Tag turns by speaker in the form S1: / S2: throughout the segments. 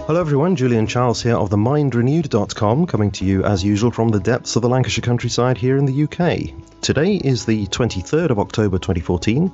S1: Hello everyone, Julian Charles here of themindrenewed.com, coming to you as usual from the depths of the Lancashire countryside here in the UK. Today is the 23rd of October 2014,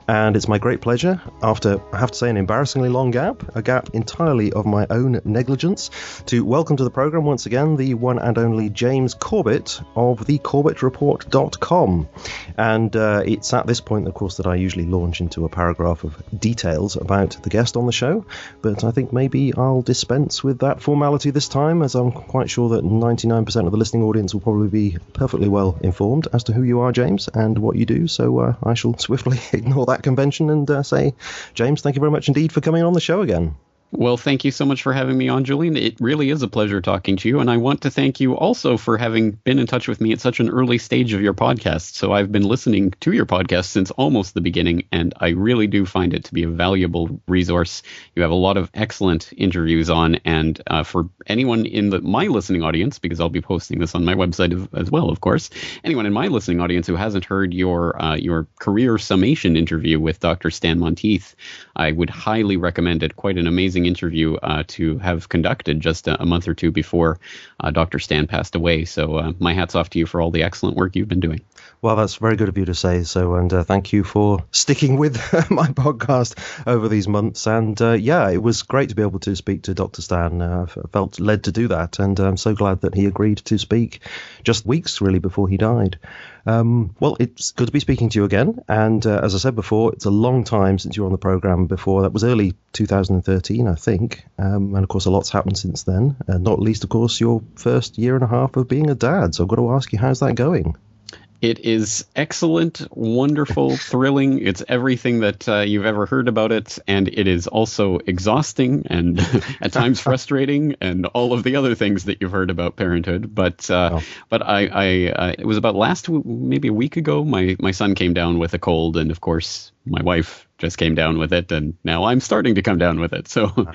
S1: and it's my great pleasure, after, I have to say, an embarrassingly long gap, a gap entirely of my own negligence, to welcome to the programme once again the one and only James Corbett of the CorbettReport.com. And it's at this point, of course, that I usually launch into a paragraph of details about the guest on the show, but I think maybe I'll dispense with that formality this time, as I'm quite sure that 99% of the listening audience will probably be perfectly well informed as to who you are, James, and what you do, so I shall swiftly ignore that convention and say, James, thank you very much indeed for coming on the show again.
S2: Well, thank you so much for having me on, Julian. It really is a pleasure talking to you. And I want to thank you also for having been in touch with me at such an early stage of your podcast. So I've been listening to your podcast since almost the beginning, and I really do find it to be a valuable resource. You have a lot of excellent interviews on. And for anyone in my listening audience, because I'll be posting this on my website as well, of course, anyone in my listening audience who hasn't heard your career summation interview with Dr. Stan Monteith, I would highly recommend it. Quite an amazing interview to have conducted just a month or two before Dr. Stan passed away. So my hat's off to you for all the excellent work you've been doing.
S1: Well, that's very good of you to say so, and thank you for sticking with my podcast over these months. And yeah, it was great to be able to speak to Dr. Stan. I felt led to do that, and I'm so glad that he agreed to speak just weeks really before he died. Well, it's good to be speaking to you again, and as I said before, it's a long time since you were on the programme before. That was early 2013, I think, and of course a lot's happened since then, not least, of course, your first year and a half of being a dad. So I've got to ask you, how's that going?
S2: It is excellent, wonderful, thrilling. It's everything that you've ever heard about it. And it is also exhausting and at times frustrating and all of the other things that you've heard about parenthood. But it was about maybe a week ago, my son came down with a cold. And of course, my wife just came down with it, and now I'm starting to come down with it. So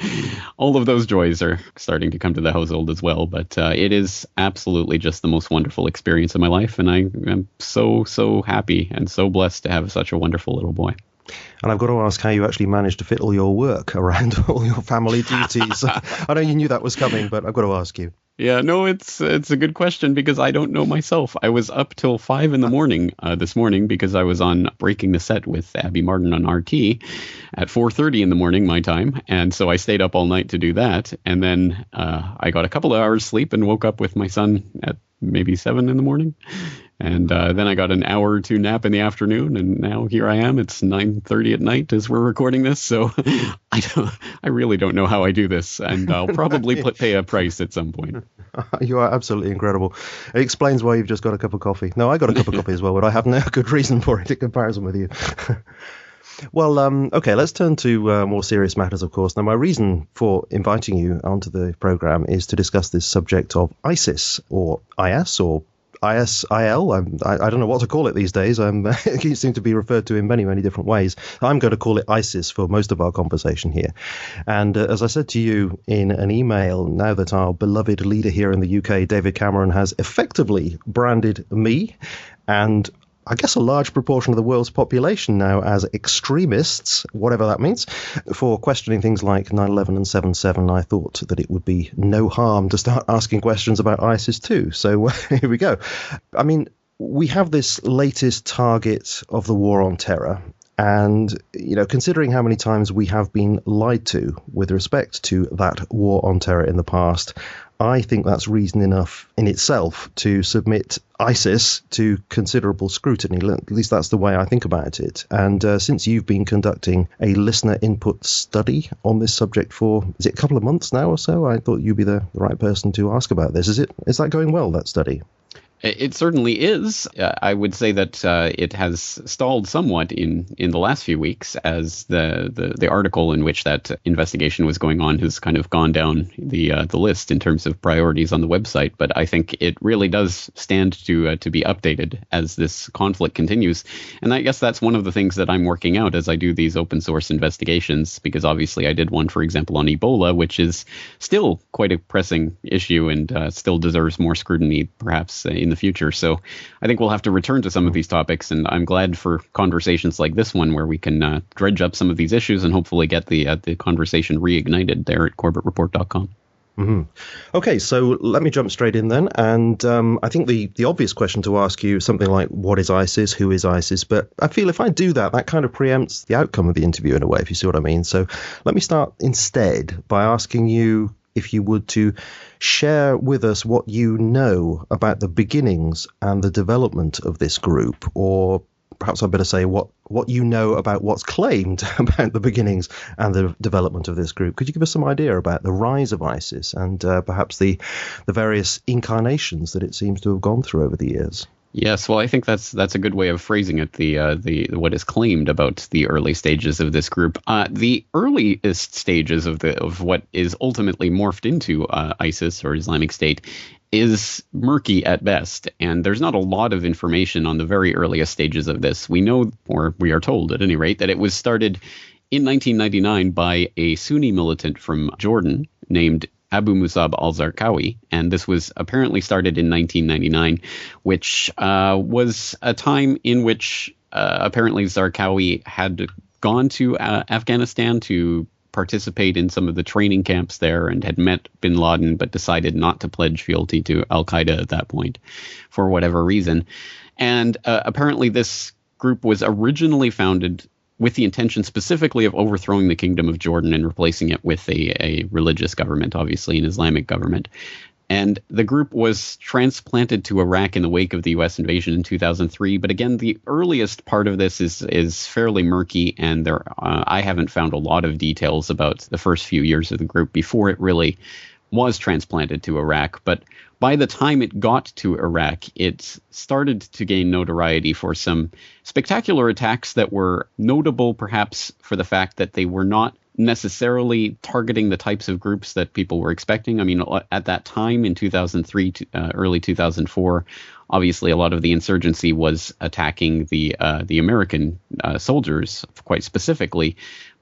S2: all of those joys are starting to come to the household as well. But it is absolutely just the most wonderful experience of my life. And I am so, so happy and so blessed to have such a wonderful little boy.
S1: And I've got to ask how you actually managed to fit all your work around all your family duties. I know you knew that was coming, but I've got to ask you.
S2: Yeah, no, it's a good question because I don't know myself. I was up till 5 a.m. This morning because I was on Breaking the Set with Abby Martin on RT at 4:30 in the morning, my time. And so I stayed up all night to do that. And then I got a couple of hours sleep and woke up with my son at maybe 7 a.m. And then I got an hour or two nap in the afternoon, and now here I am. It's 9:30 at night as we're recording this, so I really don't know how I do this, and I'll probably pay a price at some point.
S1: You are absolutely incredible. It explains why you've just got a cup of coffee. No, I got a cup of coffee as well, but I have no good reason for it in comparison with you. Well, okay, let's turn to more serious matters, of course. Now, my reason for inviting you onto the programme is to discuss this subject of ISIS, or IS, or ISIL. I don't know what to call it these days. It seems to be referred to in many, many different ways. I'm going to call it ISIS for most of our conversation here. And as I said to you in an email, now that our beloved leader here in the UK, David Cameron, has effectively branded me and I guess a large proportion of the world's population now as extremists, whatever that means, for questioning things like 9/11 and 7/7. I thought that it would be no harm to start asking questions about ISIS too. So here we go. I mean, we have this latest target of the war on terror. And, you know, considering how many times we have been lied to with respect to that war on terror in the past, I think that's reason enough in itself to submit ISIS to considerable scrutiny. At least that's the way I think about it. And since you've been conducting a listener input study on this subject for, is it a couple of months now or so? I thought you'd be the right person to ask about this. Is that going well, that study?
S2: It certainly is. I would say that it has stalled somewhat in the last few weeks as the article in which that investigation was going on has kind of gone down the list in terms of priorities on the website. But I think it really does stand to be updated as this conflict continues. And I guess that's one of the things that I'm working out as I do these open source investigations, because obviously I did one, for example, on Ebola, which is still quite a pressing issue and still deserves more scrutiny, perhaps in in the future. So I think we'll have to return to some of these topics, and I'm glad for conversations like this one where we can dredge up some of these issues and hopefully get the conversation reignited there at corbettreport.com.
S1: Mm-hmm. Okay, so let me jump straight in then. And I think the obvious question to ask you is something like, what is ISIS? Who is ISIS? But I feel if I do that, that kind of preempts the outcome of the interview in a way, if you see what I mean. So let me start instead by asking you, if you would, to share with us what you know about the beginnings and the development of this group, or perhaps I'd better say what you know about what's claimed about the beginnings and the development of this group. Could you give us some idea about the rise of ISIS and perhaps the various incarnations that it seems to have gone through over the years?
S2: Yes, well, I think that's a good way of phrasing it. The what is claimed about the early stages of this group. The earliest stages of what is ultimately morphed into ISIS or Islamic State is murky at best, and there's not a lot of information on the very earliest stages of this. We know, or we are told at any rate, that it was started in 1999 by a Sunni militant from Jordan named Abu Musab al-Zarqawi, and this was apparently started in 1999, which was a time in which apparently Zarqawi had gone to Afghanistan to participate in some of the training camps there and had met bin Laden, but decided not to pledge fealty to al-Qaeda at that point for whatever reason. And apparently this group was originally founded with the intention specifically of overthrowing the Kingdom of Jordan and replacing it with a religious government, obviously an Islamic government. And the group was transplanted to Iraq in the wake of the U.S. invasion in 2003. But again, the earliest part of this is fairly murky, and I haven't found a lot of details about the first few years of the group before it really was transplanted to Iraq. But by the time it got to Iraq, it started to gain notoriety for some spectacular attacks that were notable perhaps for the fact that they were not necessarily targeting the types of groups that people were expecting. I mean, at that time in 2003 to early 2004, obviously a lot of the insurgency was attacking the American soldiers quite specifically.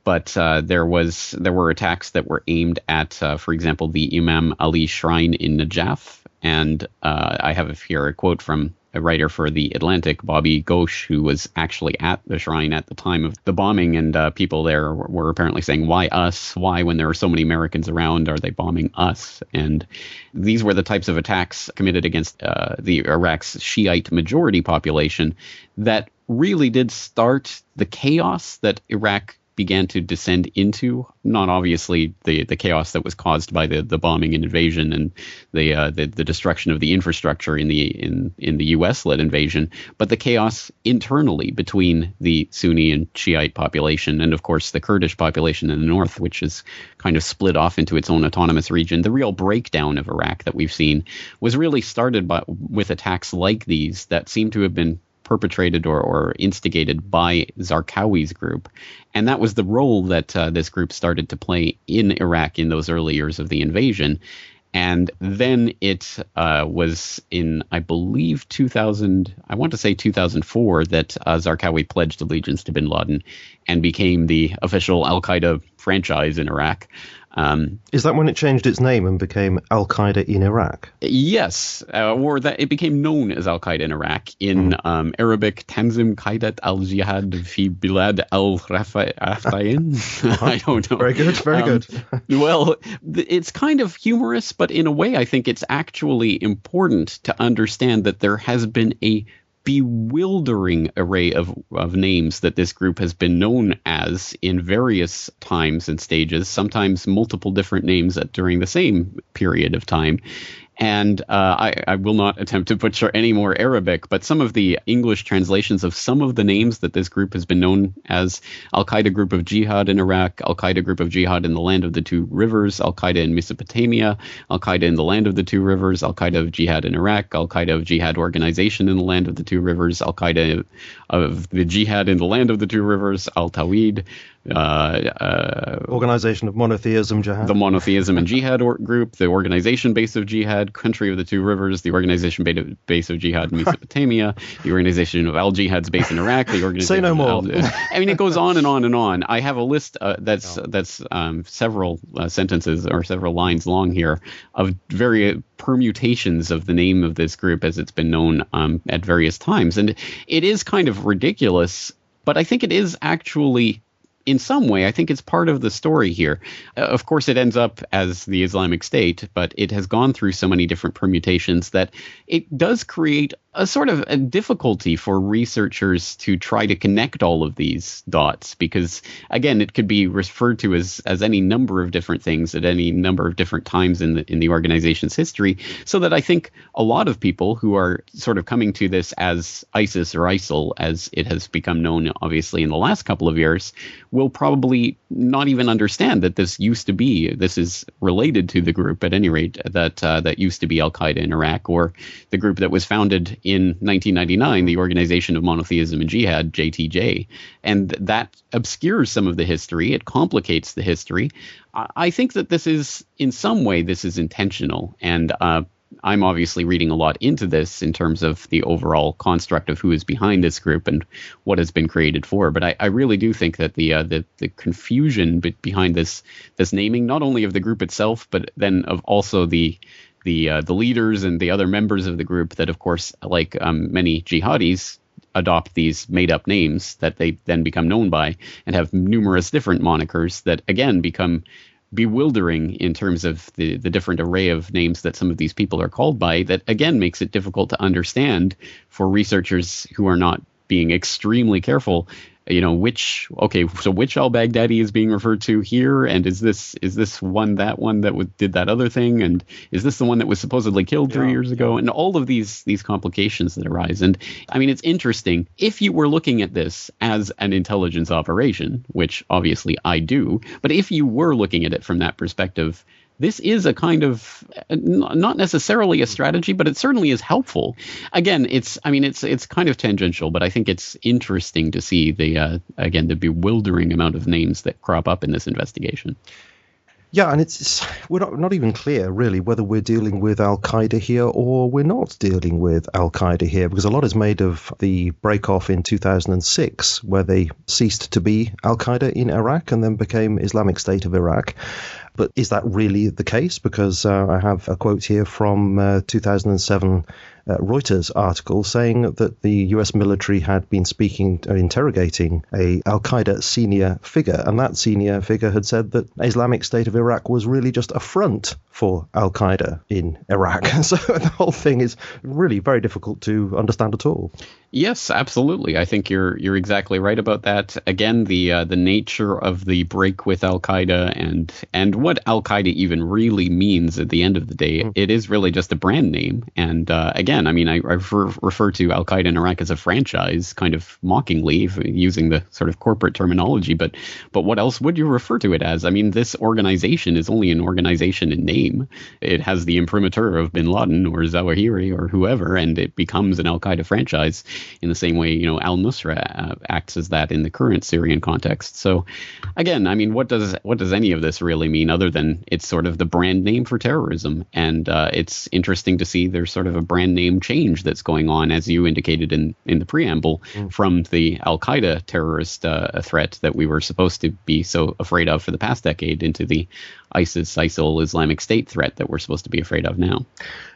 S2: But there were attacks that were aimed at, for example, the Imam Ali Shrine in Najaf. And I have here a quote from a writer for The Atlantic, Bobby Ghosh, who was actually at the shrine at the time of the bombing. And people there were apparently saying, why us? Why, when there are so many Americans around, are they bombing us? And these were the types of attacks committed against the Iraq's Shiite majority population that really did start the chaos that Iraq began to descend into. Not obviously the chaos that was caused by the bombing and invasion and the destruction of the infrastructure in the U.S.-led invasion, but the chaos internally between the Sunni and Shiite population, and of course the Kurdish population in the north, which is kind of split off into its own autonomous region. The real breakdown of Iraq that we've seen was really started with attacks like these that seem to have been perpetrated or instigated by Zarqawi's group. And that was the role that this group started to play in Iraq in those early years of the invasion. And then it was in, I believe, 2004, that Zarqawi pledged allegiance to bin Laden and became the official al-Qaeda franchise in Iraq.
S1: Is that when it changed its name and became Al-Qaeda in Iraq?
S2: Yes, or that it became known as Al-Qaeda in Iraq. In Arabic, Tanzim Qaidat al-Jihad fi Bilad al-Rafayin. I don't know.
S1: Very good, very good.
S2: Well, it's kind of humorous, but in a way I think it's actually important to understand that there has been a bewildering array of names that this group has been known as in various times and stages, sometimes multiple different names during the same period of time. And I will not attempt to butcher any more Arabic, but some of the English translations of some of the names that this group has been known as: Al-Qaeda Group of Jihad in Iraq, Al-Qaeda Group of Jihad in the Land of the Two Rivers, Al-Qaeda in Mesopotamia, Al-Qaeda in the Land of the Two Rivers, Al-Qaeda of Jihad in Iraq, Al-Qaeda of Jihad Organization in the Land of the Two Rivers, Al-Qaeda of the Jihad in the Land of the Two Rivers, Al-Tawhid,
S1: Organization of Monotheism Jihad.
S2: The Monotheism and Jihad group, the Organization Base of Jihad, Country of the Two Rivers, the Organization Base of Jihad in Mesopotamia, the Organization of Al Jihad's base in Iraq, the Organization.
S1: Say no more.
S2: I mean, it goes on and on and on. I have a list that's several sentences or several lines long here of very permutations of the name of this group as it's been known at various times, and it is kind of ridiculous. But I think it is actually, in some way, I think it's part of the story here. Of course, it ends up as the Islamic State, but it has gone through so many different permutations that it does create a sort of a difficulty for researchers to try to connect all of these dots, because, again, it could be referred to as any number of different things at any number of different times in the organization's history, so that I think a lot of people who are sort of coming to this as ISIS or ISIL, as it has become known, obviously, in the last couple of years, will probably not even understand that this is related to the group, at any rate, that used to be Al-Qaeda in Iraq, or the group that was founded in 1999, the Organization of Monotheism and Jihad, JTJ. And that obscures some of the history. It complicates the history. I think that this is intentional. And I'm obviously reading a lot into this in terms of the overall construct of who is behind this group and what has been created for. But I really do think that the confusion behind this naming, not only of the group itself, but then of also the leaders and the other members of the group that, of course, like many jihadis, adopt these made-up names that they then become known by and have numerous different monikers that, again, become bewildering in terms of the different array of names that some of these people are called by, that, again, makes it difficult to understand for researchers who are not being extremely careful. Which al-Baghdadi is being referred to here, and is this one that did that other thing, and is this the one that was supposedly killed 3 years ago, and all of these complications that arise. And I mean, it's interesting if you were looking at this as an intelligence operation, which obviously I do, but if you were looking at it from that perspective, this is a kind of, not necessarily a strategy, but it certainly is helpful. Again, it's kind of tangential, but I think it's interesting to see the bewildering amount of names that crop up in this investigation.
S1: Yeah, and we're not even clear, really, whether we're dealing with Al-Qaeda here or we're not dealing with Al-Qaeda here, because a lot is made of the break-off in 2006, where they ceased to be Al-Qaeda in Iraq and then became Islamic State of Iraq. But is that really the case? Because I have a quote here from 2007 Reuters article saying that the US military had been interrogating a Al-Qaeda senior figure, and that senior figure had said that Islamic State of Iraq was really just a front for Al-Qaeda in Iraq. So the whole thing is really very difficult to understand at all.
S2: Yes, absolutely. I think you're exactly right about that. Again, the nature of the break with Al-Qaeda and what Al-Qaeda even really means at the end of the day, it is really just a brand name. And again, I mean, I refer to Al-Qaeda in Iraq as a franchise, kind of mockingly, using the sort of corporate terminology. But what else would you refer to it as? I mean, this organization is only an organization in name. It has the imprimatur of bin Laden or Zawahiri or whoever, and it becomes an Al-Qaeda franchise in the same way, Al-Nusra acts as that in the current Syrian context. So again, I mean, what does any of this really mean other than it's sort of the brand name for terrorism? And it's interesting to see there's sort of a brand name change that's going on, as you indicated in the preamble, from the Al-Qaeda terrorist threat that we were supposed to be so afraid of for the past decade into the ISIL Islamic State threat that we're supposed to be afraid of now.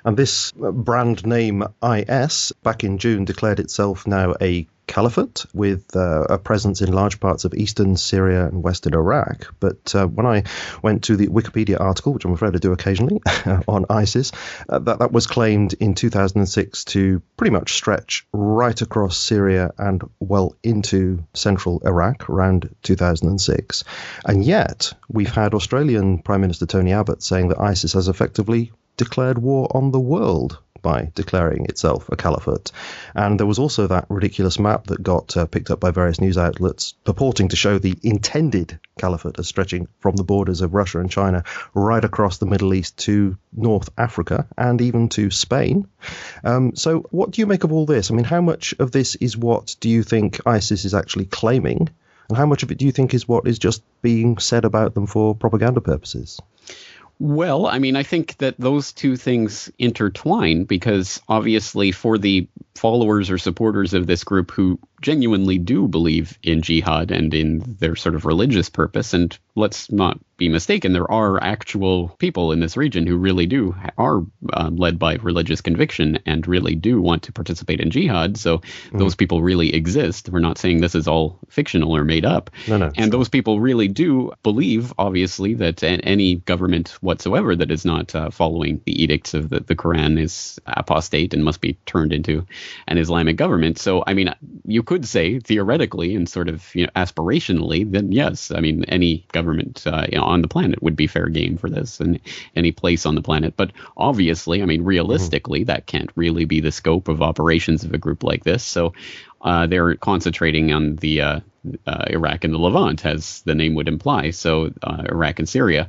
S1: And this brand name IS back in June declared itself now a caliphate with a presence in large parts of eastern Syria and western Iraq. But when I went to the Wikipedia article, which I'm afraid I do occasionally, on ISIS, that was claimed in 2006 to pretty much stretch right across Syria and well into central Iraq around 2006. And yet we've had Australian Prime Minister Tony Abbott saying that ISIS has effectively declared war on the world by declaring itself a caliphate. And there was also that ridiculous map that got picked up by various news outlets purporting to show the intended caliphate as stretching from the borders of Russia and China right across the Middle East to North Africa and even to Spain. So what do you make of all this? I mean, how much of this is what do you think ISIS is actually claiming? And how much of it do you think is what is just being said about them for propaganda purposes?
S2: Well, I mean, I think that those two things intertwine because obviously for the followers or supporters of this group who genuinely do believe in jihad and in their sort of religious purpose, and let's not be mistaken, there are actual people in this region who really are led by religious conviction and really do want to participate in jihad. So those people really exist. We're not saying this is all fictional or made up.
S1: No,
S2: and those people really do believe, obviously, that any government whatsoever that is not following the edicts of the Quran is apostate and must be turned into an Islamic government. So, I mean, you could say theoretically and sort of aspirationally, then yes, I mean, any government on the planet would be fair game for this, and any place on the planet. But obviously, I mean, realistically, that can't really be the scope of operations of a group like this. So they're concentrating on the Iraq and the Levant, as the name would imply. So Iraq and Syria.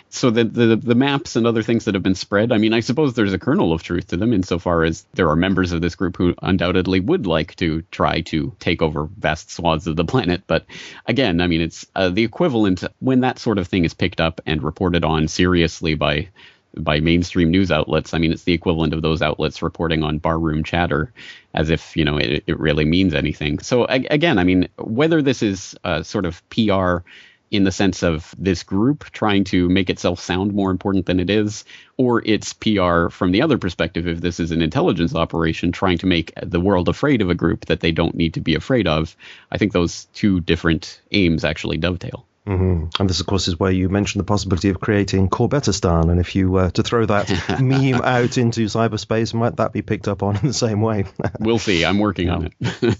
S2: So the maps and other things that have been spread, I mean, I suppose there's a kernel of truth to them insofar as there are members of this group who undoubtedly would like to try to take over vast swaths of the planet. But again, I mean, it's the equivalent when that sort of thing is picked up and reported on seriously by mainstream news outlets. I mean, it's the equivalent of those outlets reporting on barroom chatter as if, it really means anything. So again, I mean, whether this is sort of PR in the sense of this group trying to make itself sound more important than it is, or it's PR from the other perspective, if this is an intelligence operation trying to make the world afraid of a group that they don't need to be afraid of, I think those two different aims actually dovetail.
S1: Mm-hmm. And this, of course, is where you mentioned the possibility of creating Corbettistan. And if you were to throw that meme out into cyberspace, might that be picked up on in the same way?
S2: We'll see. I'm working on it.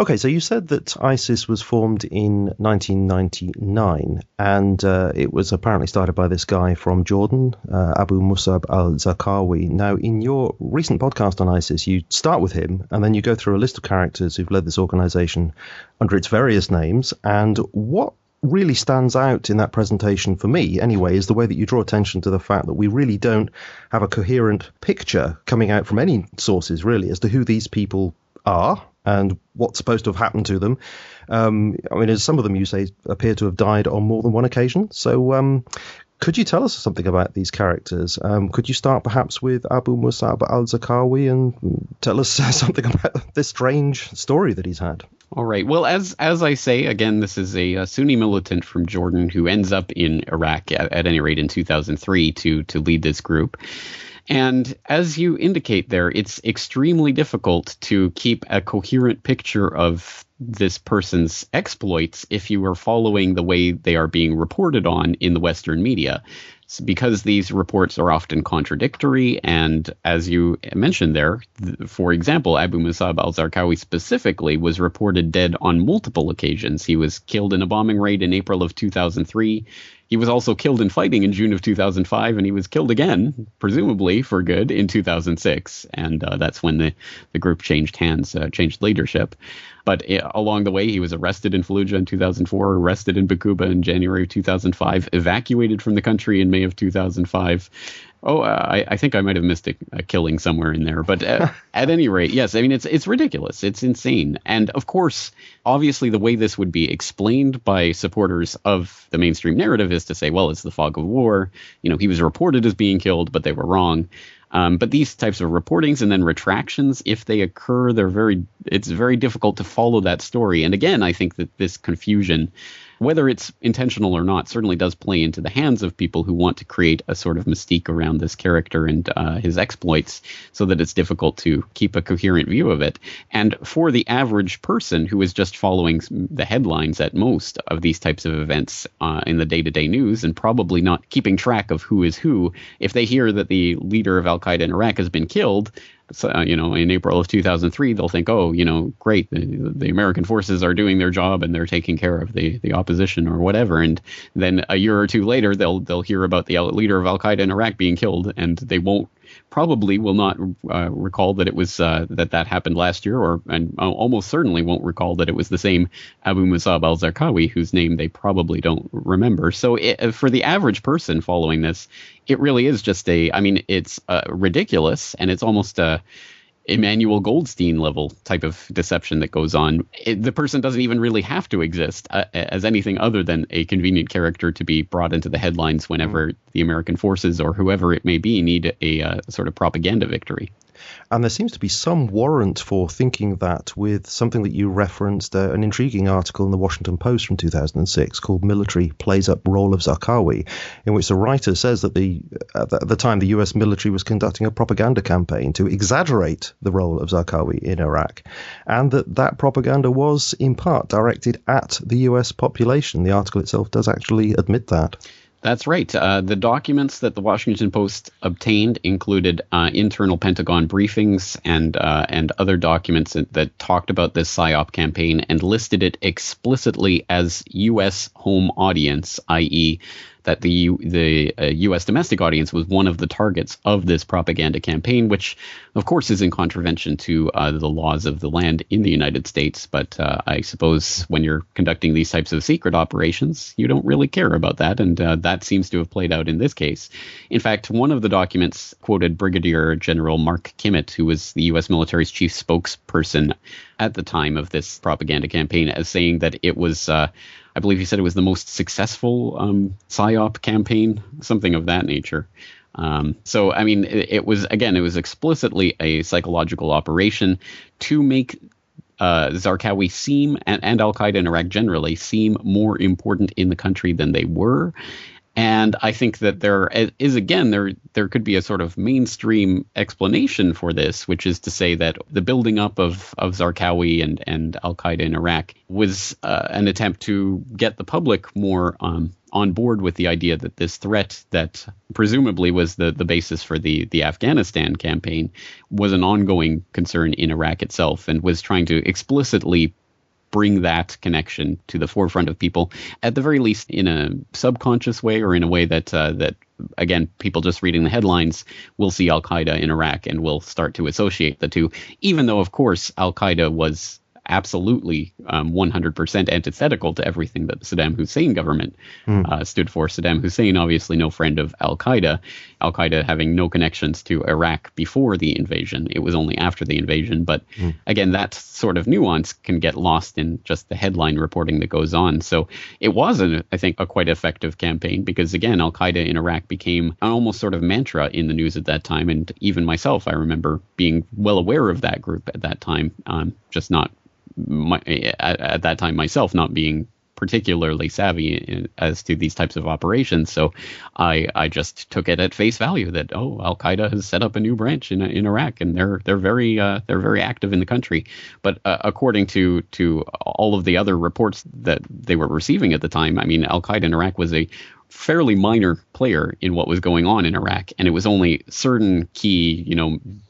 S1: Okay, so you said that ISIS was formed in 1999, and it was apparently started by this guy from Jordan, Abu Musab al-Zarqawi. Now, in your recent podcast on ISIS, you start with him, and then you go through a list of characters who've led this organization under its various names. And what really stands out in that presentation for me, anyway, is the way that you draw attention to the fact that we really don't have a coherent picture coming out from any sources, really, as to who these people are and what's supposed to have happened to them. I mean, as some of them, you say, appear to have died on more than one occasion. So could you tell us something about these characters? Could you start perhaps with Abu Musab al-Zarqawi and tell us something about this strange story that he's had?
S2: All right. Well, as I say, again, this is a Sunni militant from Jordan who ends up in Iraq, at any rate in 2003, to lead this group. And as you indicate there, it's extremely difficult to keep a coherent picture of this person's exploits if you are following the way they are being reported on in the Western media. Because these reports are often contradictory, and as you mentioned there, for example, Abu Musab al-Zarqawi specifically was reported dead on multiple occasions. He was killed in a bombing raid in April of 2003. He was also killed in fighting in June of 2005, and he was killed again, presumably for good, in 2006. And that's when the group changed hands, changed leadership. But along the way, he was arrested in Fallujah in 2004, arrested in Bakuba in January of 2005, evacuated from the country in May of 2005. Oh, I think I might have missed a killing somewhere in there. But at any rate, yes, I mean, it's ridiculous. It's insane. And of course, obviously, the way this would be explained by supporters of the mainstream narrative is to say, well, it's the fog of war. He was reported as being killed, but they were wrong. But these types of reportings and then retractions, if they occur, it's very difficult to follow that story. And again, I think that this confusion, whether it's intentional or not, certainly does play into the hands of people who want to create a sort of mystique around this character and his exploits so that it's difficult to keep a coherent view of it. And for the average person who is just following the headlines at most of these types of events in the day-to-day news and probably not keeping track of who is who, if they hear that the leader of Al-Qaeda in Iraq has been killed, so, in April of 2003, they'll think, oh, great, the American forces are doing their job and they're taking care of the opposition or whatever. And then a year or two later, they'll hear about the leader of Al-Qaeda in Iraq being killed, and they probably will not recall that it was that happened last year, and almost certainly won't recall that it was the same Abu Musab al-Zarqawi, whose name they probably don't remember. So for the average person following this, it really is just it's ridiculous, and it's almost Emmanuel Goldstein level type of deception that goes on. The person doesn't even really have to exist as anything other than a convenient character to be brought into the headlines whenever the American forces or whoever it may be need a sort of propaganda victory.
S1: And there seems to be some warrant for thinking that with something that you referenced, an intriguing article in the Washington Post from 2006 called Military Plays Up Role of Zarqawi, in which the writer says that at the time the US military was conducting a propaganda campaign to exaggerate the role of Zarqawi in Iraq, and that propaganda was in part directed at the US population. The article itself does actually admit that.
S2: That's right. The documents that the Washington Post obtained included internal Pentagon briefings and other documents that talked about this PSYOP campaign and listed it explicitly as U.S. home audience, i.e., that the U.S. domestic audience was one of the targets of this propaganda campaign, which, of course, is in contravention to the laws of the land in the United States. But I suppose when you're conducting these types of secret operations, you don't really care about that. And that seems to have played out in this case. In fact, one of the documents quoted Brigadier General Mark Kimmett, who was the U.S. military's chief spokesperson at the time of this propaganda campaign, as saying that it was I believe he said it was the most successful PSYOP campaign, something of that nature. So, I mean, it was explicitly a psychological operation to make Zarqawi seem, and al-Qaeda in Iraq generally, seem more important in the country than they were. And I think that there could be a sort of mainstream explanation for this, which is to say that the building up of Zarqawi and al-Qaeda in Iraq was an attempt to get the public more on board with the idea that this threat that presumably was the basis for the Afghanistan campaign was an ongoing concern in Iraq itself, and was trying to explicitly bring that connection to the forefront of people, at the very least in a subconscious way, or in a way that, again, people just reading the headlines will see al-Qaeda in Iraq and will start to associate the two, even though, of course, al-Qaeda was absolutely 100% antithetical to everything that the Saddam Hussein government stood for. Saddam Hussein, obviously no friend of al-Qaeda, al-Qaeda having no connections to Iraq before the invasion. It was only after the invasion. But again, that sort of nuance can get lost in just the headline reporting that goes on. So it was, I think, a quite effective campaign because, again, al-Qaeda in Iraq became an almost sort of mantra in the news at that time. And even myself, I remember being well aware of that group at that time, just not at that time myself not being particularly savvy as to these types of operations. So I just took it at face value that, al-Qaeda has set up a new branch in Iraq, and they're very active in the country. But according to all of the other reports that they were receiving at the time, I mean, al-Qaeda in Iraq was a fairly minor player in what was going on in Iraq, and it was only certain key,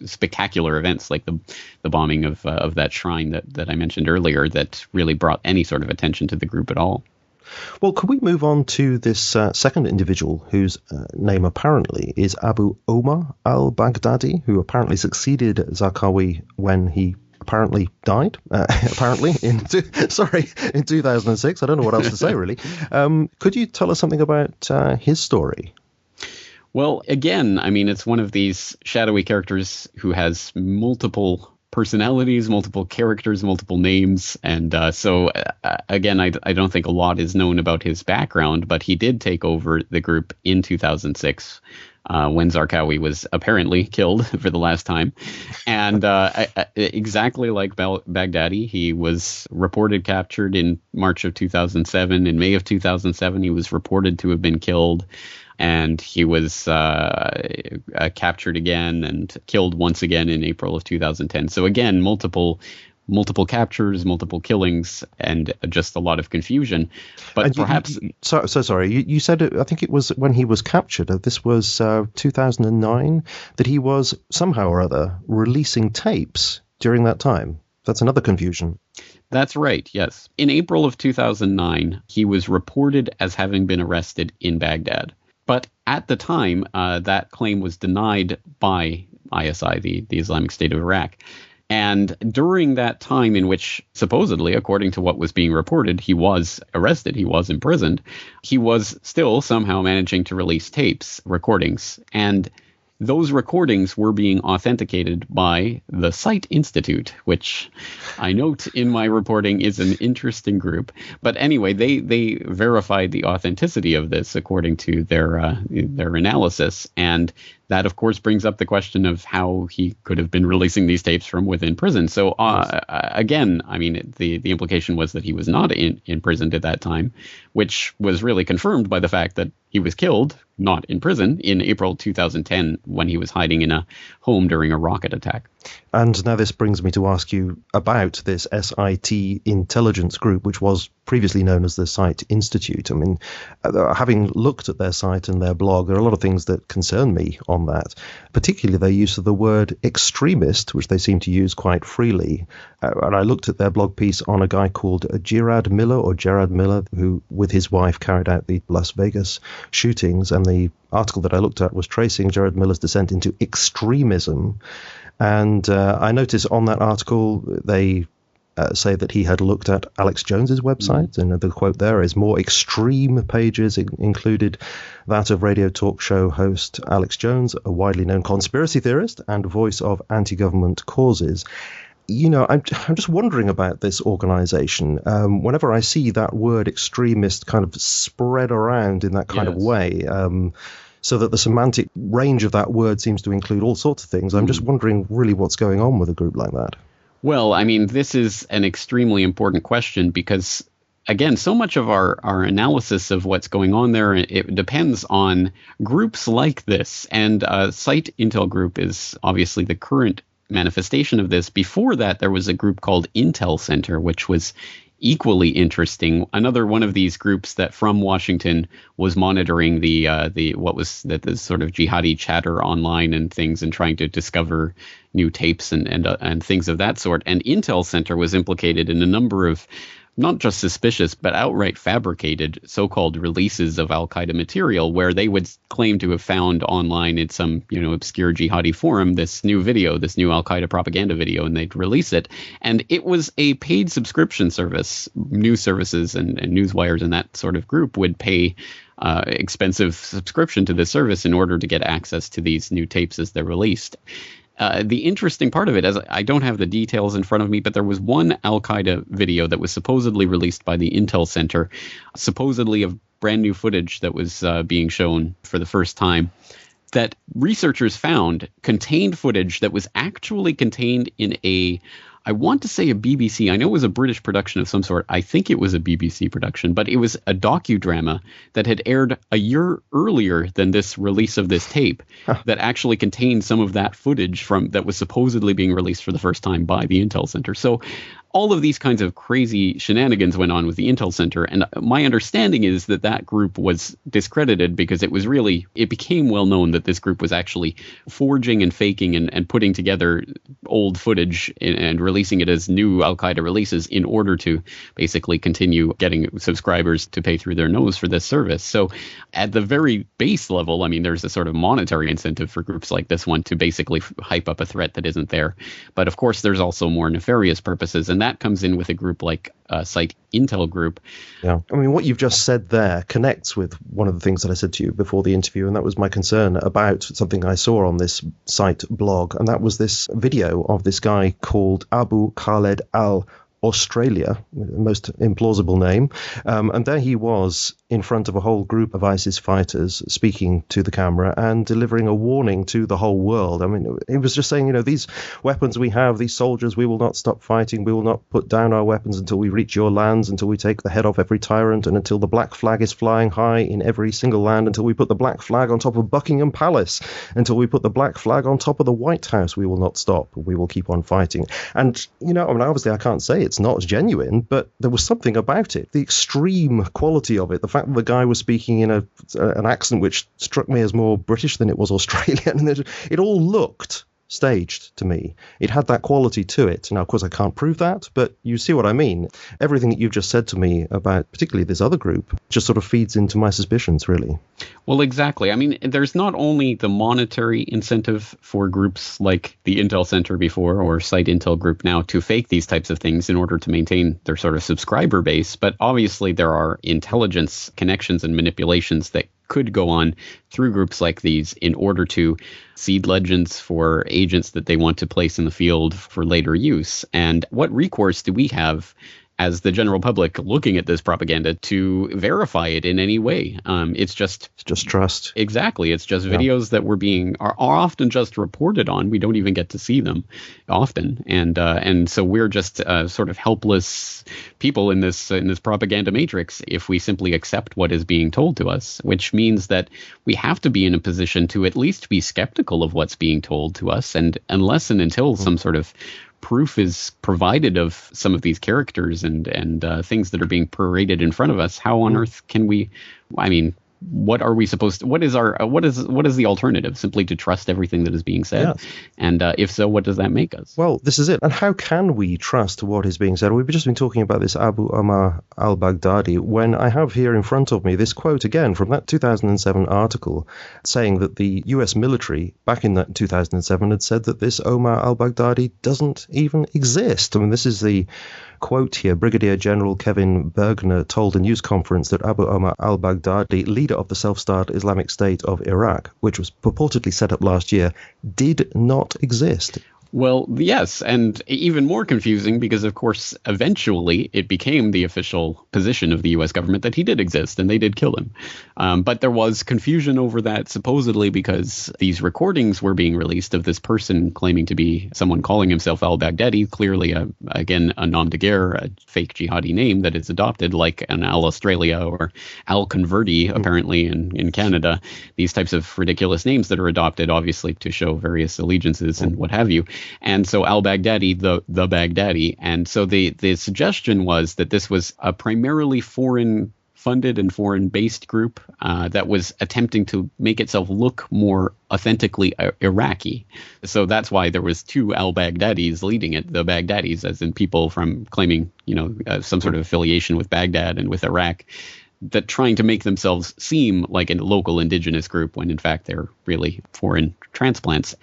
S2: spectacular events like the bombing of that shrine that I mentioned earlier that really brought any sort of attention to the group at all.
S1: Well, could we move on to this second individual whose name apparently is Abu Omar al-Baghdadi, who apparently succeeded Zarqawi when he apparently died, in 2006. I don't know what else to say, really. Could you tell us something about his story?
S2: Well, again, I mean, it's one of these shadowy characters who has multiple personalities, multiple characters, multiple names. And so, again, I don't think a lot is known about his background, but he did take over the group in 2006. When Zarqawi was apparently killed for the last time. And exactly like Baghdadi, he was reported captured in March of 2007. In May of 2007, he was reported to have been killed. And he was captured again and killed once again in April of 2010. So again, multiple captures, multiple killings, and just a lot of confusion. But and perhaps...
S1: So sorry, you said, I think it was when he was captured, this was 2009, that he was somehow or other releasing tapes during that time. That's another confusion.
S2: That's right, yes. In April of 2009, he was reported as having been arrested in Baghdad. But at the time, that claim was denied by ISI, the Islamic State of Iraq. And during that time in which, supposedly, according to what was being reported, he was arrested, he was imprisoned, he was still somehow managing to release tapes, recordings. And those recordings were being authenticated by the Site Institute, which I note in my reporting is an interesting group. But anyway, they verified the authenticity of this according to their analysis. And that, of course, brings up the question of how he could have been releasing these tapes from within prison. So, again, I mean, the implication was that he was not imprisoned at that time, which was really confirmed by the fact that he was killed, not in prison, in April 2010 when he was hiding in a home during a rocket attack.
S1: And now this brings me to ask you about this SIT intelligence group, which was previously known as the Site Institute. I mean, having looked at their site and their blog, there are a lot of things that concern me on that, particularly their use of the word extremist, which they seem to use quite freely. And I looked at their blog piece on a guy called Gerard Miller, who, with his wife, carried out the Las Vegas shootings. And the article that I looked at was tracing Gerard Miller's descent into extremism. And I noticed on that article, they say that he had looked at Alex Jones's website, and the quote there is more extreme pages included that of radio talk show host Alex Jones, a widely known conspiracy theorist and voice of anti-government causes. You know, I'm just wondering about this organization. Whenever I see that word extremist kind of spread around in that kind of way, so that the semantic range of that word seems to include all sorts of things. I'm just wondering really what's going on with a group like that.
S2: Well, I mean, this is an extremely important question because, again, so much of our analysis of what's going on there, it depends on groups like this. And Site Intel Group is obviously the current manifestation of this. Before that, there was a group called Intel Center, which was equally interesting. Another one of these groups that from Washington was monitoring the sort of jihadi chatter online and things, and trying to discover new tapes and things of that sort. And Intel Center was implicated in a number of not just suspicious, but outright fabricated so-called releases of al-Qaeda material, where they would claim to have found online in some, obscure jihadi forum this new al-Qaeda propaganda video, and they'd release it. And it was a paid subscription service. News services and newswires and that sort of group would pay expensive subscription to this service in order to get access to these new tapes as they're released. The interesting part of it, as I don't have the details in front of me, but there was one al-Qaeda video that was supposedly released by the Intel Center, supposedly of brand new footage that was being shown for the first time, that researchers found contained footage that was actually contained in I want to say a BBC. I know it was a British production of some sort. I think it was a BBC production, but it was a docudrama that had aired a year earlier than this release of this tape that actually contained some of that footage that was supposedly being released for the first time by the Intel Center. So all of these kinds of crazy shenanigans went on with the Intel Center. And my understanding is that group was discredited because it became well known that this group was actually forging and faking and putting together old footage and releasing it as new al-Qaeda releases in order to basically continue getting subscribers to pay through their nose for this service. So at the very base level, I mean, there's a sort of monetary incentive for groups like this one to basically hype up a threat that isn't there. But of course, there's also more nefarious purposes. And that comes in with a group like Site Intel Group.
S1: Yeah, I mean, what you've just said there connects with one of the things that I said to you before the interview, and that was my concern about something I saw on this site blog, and that was this video of this guy called Abu Khaled Australia, most implausible name, and there he was in front of a whole group of ISIS fighters speaking to the camera and delivering a warning to the whole world. I mean, he was just saying, these weapons we have, these soldiers, we will not stop fighting, we will not put down our weapons until we reach your lands, until we take the head off every tyrant, and until the black flag is flying high in every single land, until we put the black flag on top of Buckingham Palace, until we put the black flag on top of the White House, we will not stop, we will keep on fighting. And, I mean, obviously I can't say it's not genuine, but there was something about it, the extreme quality of it, the fact that the guy was speaking in an accent which struck me as more British than it was Australian, and it all looked staged to me. It had that quality to it. Now, of course, I can't prove that, but you see what I mean. Everything that you've just said to me about particularly this other group just sort of feeds into my suspicions, really.
S2: Well, exactly. I mean, there's not only the monetary incentive for groups like the Intel Center before or Site Intel Group now to fake these types of things in order to maintain their sort of subscriber base, but obviously there are intelligence connections and manipulations that could go on through groups like these in order to seed legends for agents that they want to place in the field for later use. And what recourse do we have as the general public looking at this propaganda to verify it in any way? It's just
S1: trust.
S2: Exactly. It's just videos that are often just reported on. We don't even get to see them often. And so we're just sort of helpless people in this propaganda matrix if we simply accept what is being told to us, which means that we have to be in a position to at least be skeptical of what's being told to us. And unless and until some sort of proof is provided of some of these characters and things that are being paraded in front of us, how on earth can we, I mean, what are we supposed to, what is the alternative? Simply to trust everything that is being said?
S1: Yes.
S2: And if so, what does that make us?
S1: Well, this is it. And how can we trust what is being said? We've just been talking about this Abu Omar al-Baghdadi, when I have here in front of me this quote again from that 2007 article saying that the US military back in that 2007 had said that this Omar al-Baghdadi doesn't even exist. I mean, this is the quote here. Brigadier General Kevin Bergner told a news conference that Abu Omar al-Baghdadi, leader of the self-styled Islamic State of Iraq, which was purportedly set up last year, did not exist.
S2: Well, yes, and even more confusing because, of course, eventually it became the official position of the U.S. government that he did exist and they did kill him. But there was confusion over that, supposedly because these recordings were being released of this person claiming to be someone calling himself al-Baghdadi, clearly, again, a nom de guerre, a fake jihadi name that is adopted like an al-Australia or al-Converti, apparently, in Canada. These types of ridiculous names that are adopted, obviously, to show various allegiances and what have you. And so al-Baghdadi, the Baghdadi. And so the suggestion was that this was a primarily foreign-funded and foreign-based group that was attempting to make itself look more authentically Iraqi. So that's why there was two al-Baghdadis leading it, the Baghdadis, as in people from claiming, some sort of affiliation with Baghdad and with Iraq, that trying to make themselves seem like a local indigenous group when in fact they're really foreign transplants.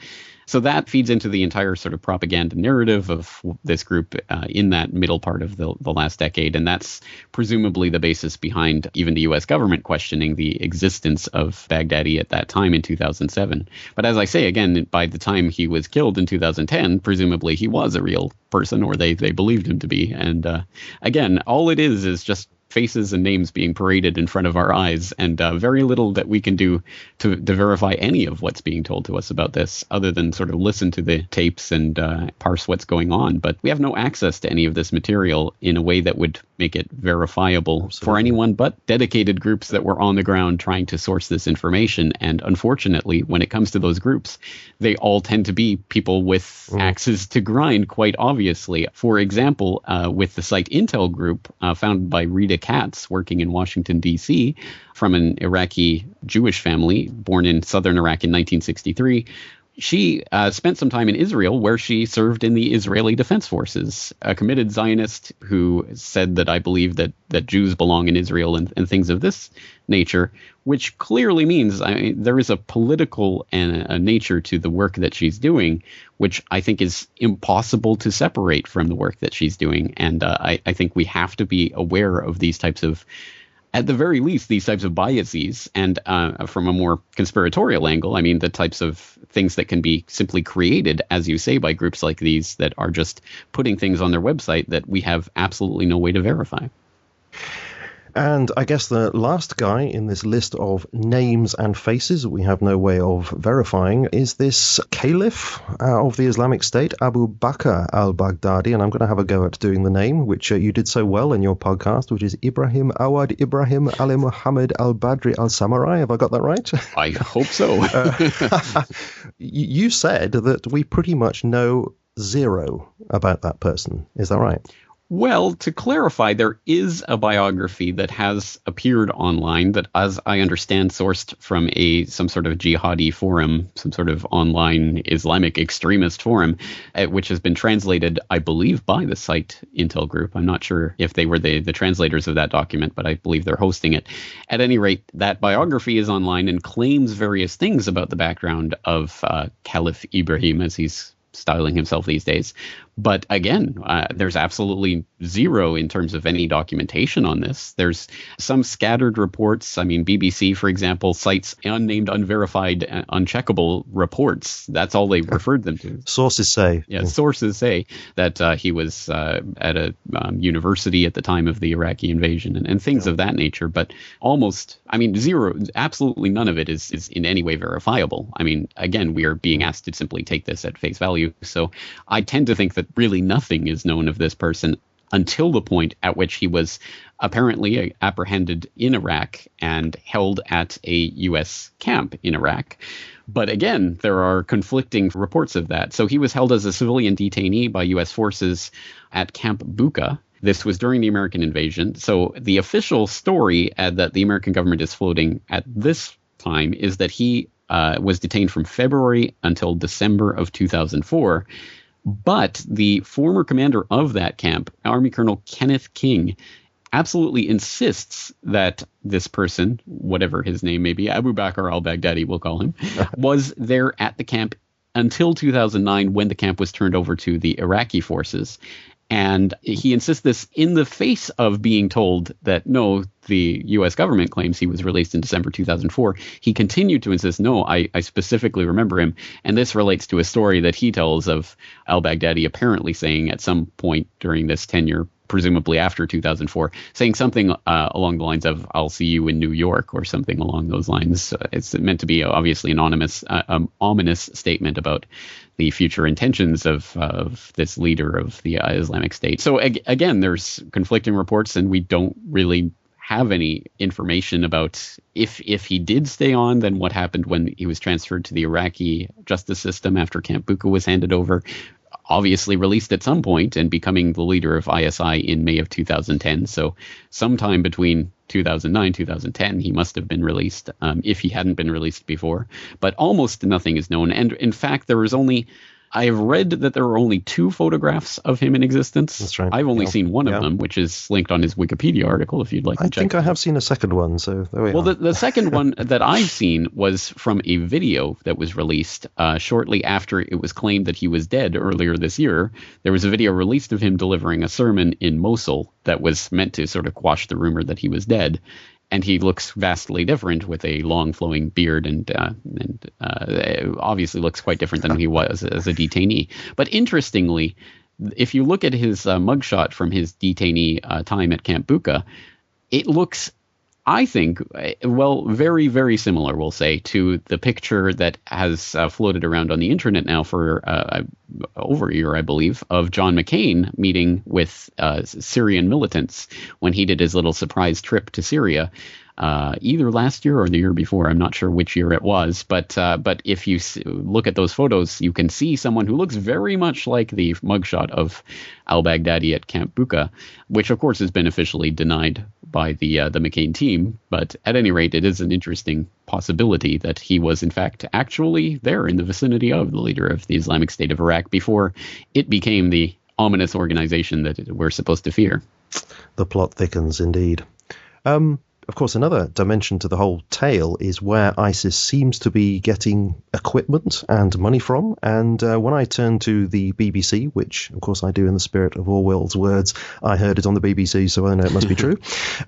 S2: So that feeds into the entire sort of propaganda narrative of this group in that middle part of the last decade. And that's presumably the basis behind even the U.S. government questioning the existence of Baghdadi at that time in 2007. But as I say, again, by the time he was killed in 2010, presumably he was a real person, or they believed him to be. And again, all it is just faces and names being paraded in front of our eyes, and very little that we can do to verify any of what's being told to us about this, other than sort of listen to the tapes and parse what's going on. But we have no access to any of this material in a way that would make it verifiable for anyone but dedicated groups that were on the ground trying to source this information. And unfortunately, when it comes to those groups, they all tend to be people with axes to grind, quite obviously. For example, with the site Intel Group, founded by Rita Katz, working in Washington, D.C., from an Iraqi Jewish family born in southern Iraq in 1963. She spent some time in Israel, where she served in the Israeli Defense Forces, a committed Zionist who said that I believe that Jews belong in Israel and things of this nature, which clearly means there is a political and a nature to the work that she's doing, which I think is impossible to separate from the work that she's doing. And I think we have to be aware of these types of, at the very least, these types of biases. And from a more conspiratorial angle, I mean, the types of things that can be simply created, as you say, by groups like these that are just putting things on their website that we have absolutely no way to verify.
S1: And I guess the last guy in this list of names and faces that we have no way of verifying is this caliph of the Islamic State, Abu Bakr al-Baghdadi. And I'm going to have a go at doing the name, which you did so well in your podcast, which is Ibrahim Awad Ibrahim Ali Muhammad al-Badri al-Samurai. Have I got that right?
S2: I hope so.
S1: You said that we pretty much know zero about that person. Is that right?
S2: Well, to clarify, there is a biography that has appeared online that, as I understand, sourced from some sort of jihadi forum, some sort of online Islamic extremist forum, which has been translated, I believe, by the site Intel Group. I'm not sure if they were the translators of that document, but I believe they're hosting it. At any rate, that biography is online and claims various things about the background of Caliph Ibrahim, as he's styling himself these days. But again, there's absolutely zero in terms of any documentation on this. There's some scattered reports. I mean, BBC, for example, cites unnamed, unverified, uncheckable reports. That's all they referred them to.
S1: Sources say.
S2: Yeah, sources say that he was at a university at the time of the Iraqi invasion and things of that nature. But almost, I mean, zero, absolutely none of it is in any way verifiable. I mean, again, we are being asked to simply take this at face value. So I tend to think that really nothing is known of this person until the point at which he was apparently apprehended in Iraq and held at a U.S. camp in Iraq. But again, there are conflicting reports of that. So he was held as a civilian detainee by U.S. forces at Camp Bucca. This was during the American invasion. So the official story that the American government is floating at this time is that he was detained from February until December of 2004. But the former commander of that camp, Army Colonel Kenneth King, absolutely insists that this person, whatever his name may be, Abu Bakr al-Baghdadi, we'll call him, was there at the camp until 2009 when the camp was turned over to the Iraqi forces. And he insists this in the face of being told that, no, the U.S. government claims he was released in December 2004. He continued to insist, no, I specifically remember him. And this relates to a story that he tells of al-Baghdadi apparently saying at some point during this tenure, presumably after 2004, saying something along the lines of, I'll see you in New York, or something along those lines. It's meant to be obviously an ominous statement about the future intentions of this leader of the Islamic State. So again, there's conflicting reports, and we don't really have any information about if he did stay on, then what happened when he was transferred to the Iraqi justice system after Camp Bucca was handed over. Obviously released at some point and becoming the leader of ISI in May of 2010. So sometime between 2009, 2010, he must have been released if he hadn't been released before. But almost nothing is known. And in fact, I've read that there are only 2 photographs of him in existence.
S1: That's right.
S2: I've only seen one of them, which is linked on his Wikipedia article, if you'd like to check.
S1: I think I have seen a second one, so there we are.
S2: Well, the second one that I've seen was from a video that was released shortly after it was claimed that he was dead earlier this year. There was a video released of him delivering a sermon in Mosul that was meant to sort of quash the rumor that he was dead. And he looks vastly different with a long flowing beard and obviously looks quite different than he was as a detainee. But interestingly, if you look at his mugshot from his detainee time at Camp Bucca, it looks, I think, very, very similar, we'll say, to the picture that has floated around on the internet now for over a year, I believe, of John McCain meeting with Syrian militants when he did his little surprise trip to Syria. Either last year or the year before. I'm not sure which year it was, but if you look at those photos, you can see someone who looks very much like the mugshot of al-Baghdadi at Camp Bucca, which of course has been officially denied by the McCain team. But at any rate, it is an interesting possibility that he was in fact actually there in the vicinity of the leader of the Islamic State of Iraq before it became the ominous organization that we're supposed to fear.
S1: The plot thickens indeed. Of course, another dimension to the whole tale is where ISIS seems to be getting equipment and money from. And when I turn to the BBC, which, of course, I do in the spirit of Orwell's words, I heard it on the BBC, so I know it must be true.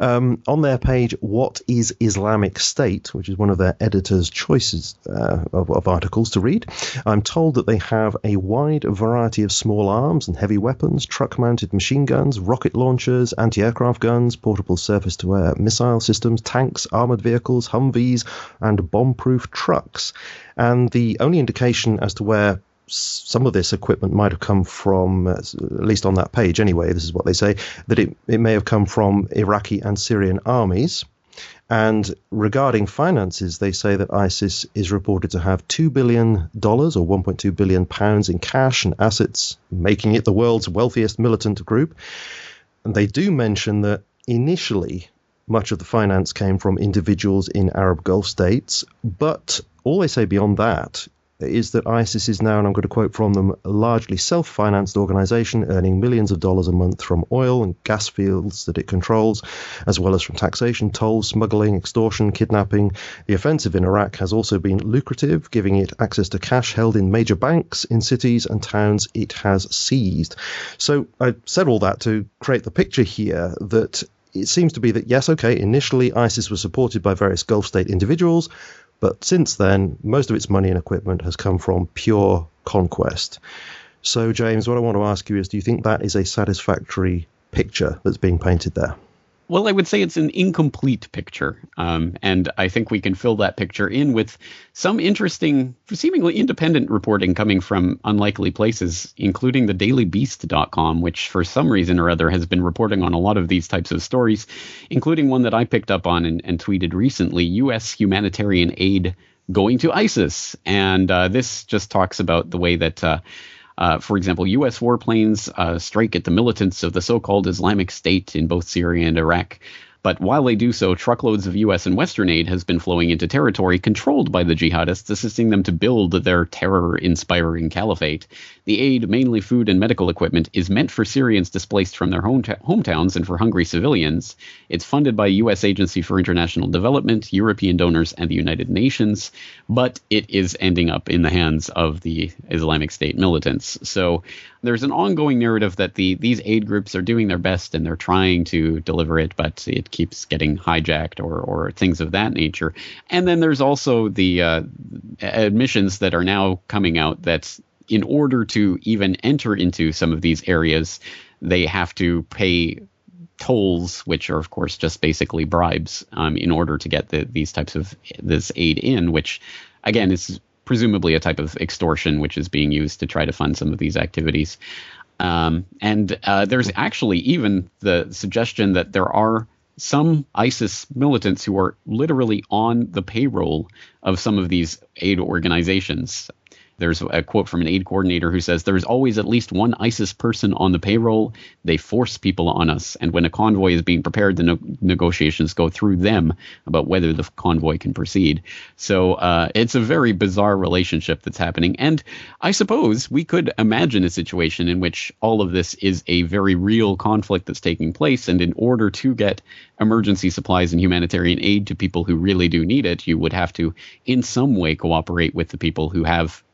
S1: On their page, What is Islamic State, which is one of their editors' choices of articles to read, I'm told that they have a wide variety of small arms and heavy weapons, truck-mounted machine guns, rocket launchers, anti-aircraft guns, portable surface-to-air missile systems, tanks, armored vehicles, Humvees, and bomb-proof trucks. And the only indication as to where some of this equipment might have come from, at least on that page anyway, this is what they say, that it may have come from Iraqi and Syrian armies. And regarding finances, they say that ISIS is reported to have $2 billion or 1.2 billion pounds in cash and assets, making it the world's wealthiest militant group. And they do mention that initially much of the finance came from individuals in Arab Gulf states, but all they say beyond that is that ISIS is now, and I'm going to quote from them, a largely self-financed organization earning millions of dollars a month from oil and gas fields that it controls, as well as from taxation, tolls, smuggling, extortion, kidnapping. The offensive in Iraq has also been lucrative, giving it access to cash held in major banks in cities and towns it has seized. So I said all that to create the picture here that it seems to be that, yes, okay, initially ISIS was supported by various Gulf state individuals, but since then, most of its money and equipment has come from pure conquest. So, James, what I want to ask you is, do you think that is a satisfactory picture that's being painted there?
S2: Well, I would say it's an incomplete picture, and I think we can fill that picture in with some interesting, seemingly independent reporting coming from unlikely places, including the dailybeast.com, which for some reason or other has been reporting on a lot of these types of stories, including one that I picked up on and tweeted recently, U.S. humanitarian aid going to ISIS. And this just talks about the way that for example, U.S. warplanes strike at the militants of the so-called Islamic State in both Syria and Iraq. But while they do so, truckloads of U.S. and Western aid has been flowing into territory controlled by the jihadists, assisting them to build their terror-inspiring caliphate. The aid, mainly food and medical equipment, is meant for Syrians displaced from their hometowns and for hungry civilians. It's funded by U.S. Agency for International Development, European donors, and the United Nations, but it is ending up in the hands of the Islamic State militants. So there's an ongoing narrative that these aid groups are doing their best and they're trying to deliver it, but it keeps getting hijacked or things of that nature. And then there's also the admissions that are now coming out that in order to even enter into some of these areas, they have to pay tolls, which are, of course, just basically bribes in order to get these types of this aid in, which, again, is presumably a type of extortion which is being used to try to fund some of these activities. And there's actually even the suggestion that there are some ISIS militants who are literally on the payroll of some of these aid organizations. There's a quote from an aid coordinator who says, "There's always at least one ISIS person on the payroll. They force people on us. And when a convoy is being prepared, the negotiations go through them about whether the convoy can proceed." So it's a very bizarre relationship that's happening. And I suppose we could imagine a situation in which all of this is a very real conflict that's taking place. And in order to get emergency supplies and humanitarian aid to people who really do need it, you would have to in some way cooperate with the people who have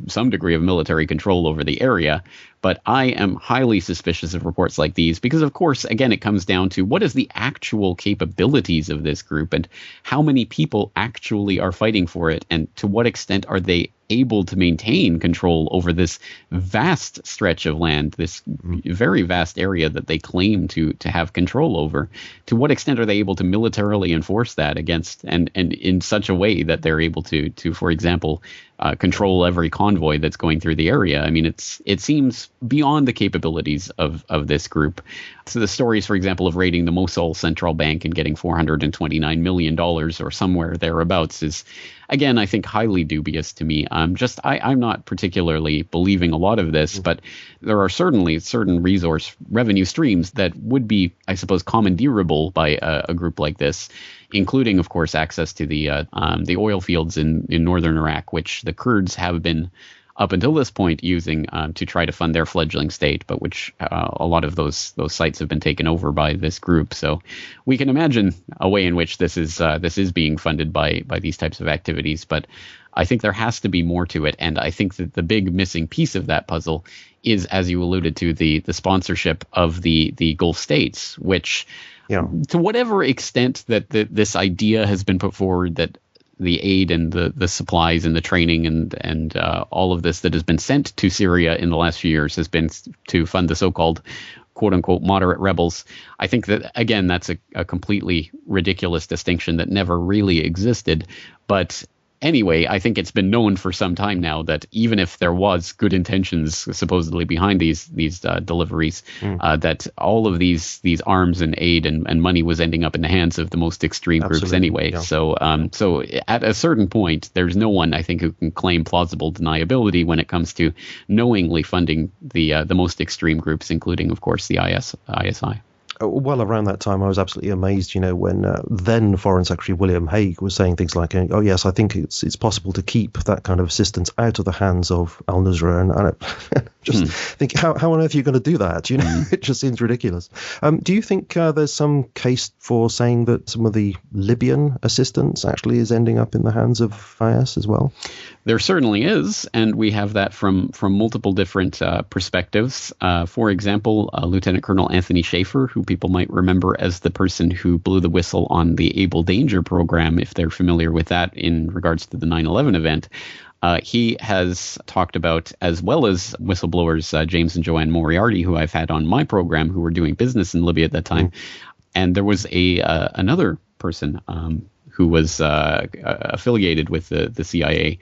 S2: some degree of military control over the area. But I am highly suspicious of reports like these because, of course, again, it comes down to what is the actual capabilities of this group and how many people actually are fighting for it, and to what extent are they able to maintain control over this vast stretch of land, this very vast area that they claim to have control over. To what extent are they able to militarily enforce that against and in such a way that they're able to for example, control every convoy that's going through the area? I mean, it seems beyond the capabilities of this group. So the stories, for example, of raiding the Mosul Central Bank and getting $429 million or somewhere thereabouts is, again, I think highly dubious to me. I'm not particularly believing a lot of this, but there are certainly certain resource revenue streams that would be, I suppose, commandeerable by a group like this, including, of course, access to the oil fields in northern Iraq, which the Kurds have been up until this point using to try to fund their fledgling state, but which a lot of those sites have been taken over by this group. So we can imagine a way in which this is being funded by these types of activities. But I think there has to be more to it, and I think that the big missing piece of that puzzle is, as you alluded to, the sponsorship of the Gulf states, which, to whatever extent that this idea has been put forward that the aid and the supplies and the training and all of this that has been sent to Syria in the last few years has been to fund the so-called quote-unquote moderate rebels. I think that, again, that's a completely ridiculous distinction that never really existed. But anyway, I think it's been known for some time now that even if there was good intentions supposedly behind these deliveries, that all of these arms and aid and money was ending up in the hands of the most extreme groups anyway. Yeah. So at a certain point, there's no one, I think, who can claim plausible deniability when it comes to knowingly funding the most extreme groups, including, of course, the ISI.
S1: Well, around that time, I was absolutely amazed, when then Foreign Secretary William Hague was saying things like, oh, yes, I think it's possible to keep that kind of assistance out of the hands of al-Nusra. And I just think, how on earth are you going to do that? It just seems ridiculous. Do you think there's some case for saying that some of the Libyan assistance actually is ending up in the hands of IS as well?
S2: There certainly is, and we have that from multiple different perspectives. For example, Lieutenant Colonel Anthony Schaefer, who people might remember as the person who blew the whistle on the Able Danger program, if they're familiar with that in regards to the 9/11 event. He has talked about, as well as whistleblowers James and Joanne Moriarty, who I've had on my program, who were doing business in Libya at that time. And there was another person who was affiliated with the CIA.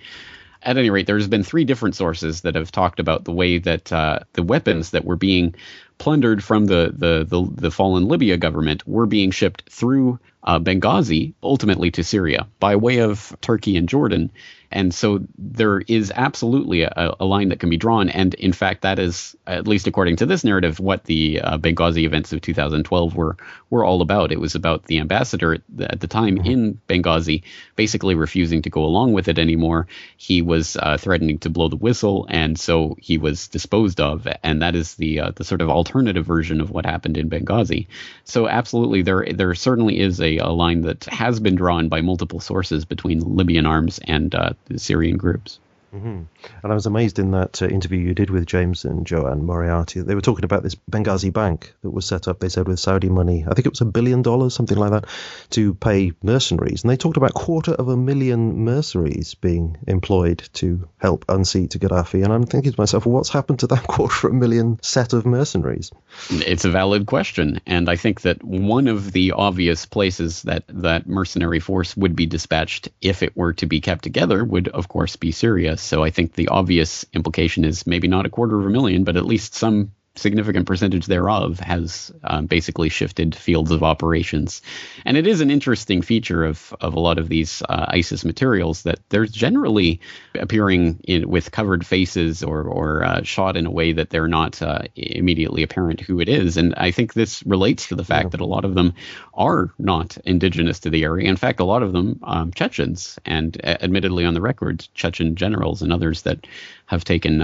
S2: At any rate, there's been 3 different sources that have talked about the way that the weapons that were being plundered from the fallen Libya government were being shipped through Benghazi, ultimately to Syria, by way of Turkey and Jordan. And so there is absolutely a line that can be drawn. And in fact, that is, at least according to this narrative, what the Benghazi events of 2012 were all about. It was about the ambassador at the time in Benghazi basically refusing to go along with it anymore. He was threatening to blow the whistle, and so he was disposed of. And that is the sort of alternative version of what happened in Benghazi. So absolutely, there certainly is a line that has been drawn by multiple sources between Libyan arms and the Syrian groups.
S1: And I was amazed in that interview you did with James and Joanne Moriarty. They were talking about this Benghazi bank that was set up, they said, with Saudi money. I think it was $1 billion, something like that, to pay mercenaries. And they talked about 250,000 mercenaries being employed to help unseat Gaddafi. And I'm thinking to myself, well, what's happened to that 250,000 set of mercenaries?
S2: It's a valid question. And I think that one of the obvious places that mercenary force would be dispatched if it were to be kept together would, of course, be Syria. So I think the obvious implication is maybe not 250,000, but at least some significant percentage thereof has basically shifted fields of operations. And it is an interesting feature of a lot of these ISIS materials that they're generally appearing with covered faces or shot in a way that they're not immediately apparent who it is. And I think this relates to the fact that a lot of them are not indigenous to the area. In fact, a lot of them Chechens, and admittedly on the record, Chechen generals and others that have taken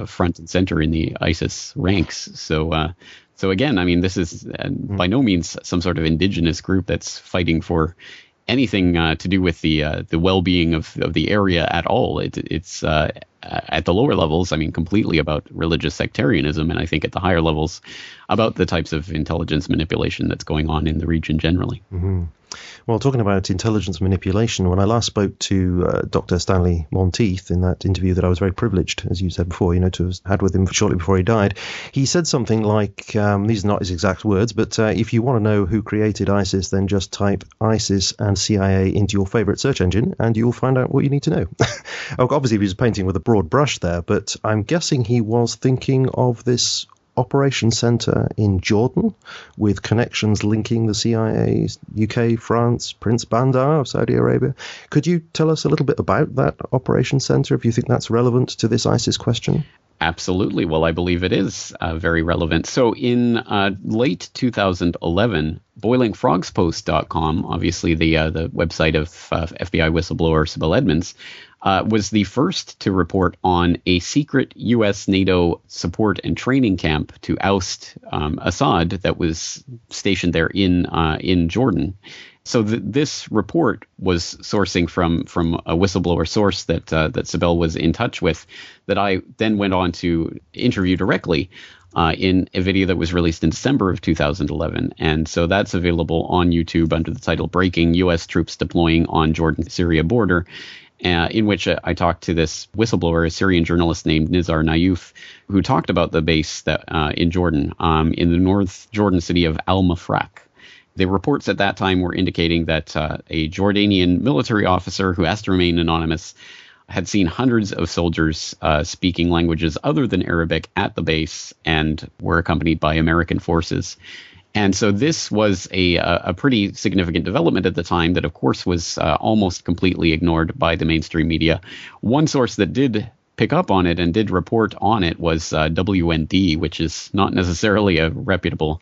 S2: front and center in the ISIS ranks. So again, I mean, this is by no means some sort of indigenous group that's fighting for anything to do with the well-being of the area at all. It's at the lower levels, I mean, completely about religious sectarianism, and I think at the higher levels about the types of intelligence manipulation that's going on in the region generally.
S1: Well, talking about intelligence manipulation, when I last spoke to Dr. Stanley Monteith in that interview that I was very privileged, as you said before, to have had with him shortly before he died, he said something like, these are not his exact words, but if you want to know who created ISIS, then just type ISIS and CIA into your favorite search engine and you'll find out what you need to know. Obviously, he was painting with a broad brush there, but I'm guessing he was thinking of this operation center in Jordan with connections linking the CIA, UK, France, Prince Bandar of Saudi Arabia. Could you tell us a little bit about that operation center, if you think that's relevant to this ISIS question?
S2: Absolutely. Well, I believe it is very relevant. So in late 2011, boilingfrogspost.com, obviously the website of FBI whistleblower Sybil Edmonds, was the first to report on a secret U.S. NATO support and training camp to oust Assad that was stationed there in Jordan. So this report was sourcing from a whistleblower source that Sybil was in touch with, that I then went on to interview directly in a video that was released in December of 2011. And so that's available on YouTube under the title Breaking U.S. Troops Deploying on Jordan-Syria Border, in which I talked to this whistleblower, a Syrian journalist named Nizar Nayouf, who talked about the base that in Jordan, in the North Jordan city of Al-Mafraq. The reports at that time were indicating that a Jordanian military officer who has to remain anonymous had seen hundreds of soldiers speaking languages other than Arabic at the base and were accompanied by American forces. And so this was a pretty significant development at the time that, of course, was almost completely ignored by the mainstream media. One source that did pick up on it and did report on it was WND, which is not necessarily a reputable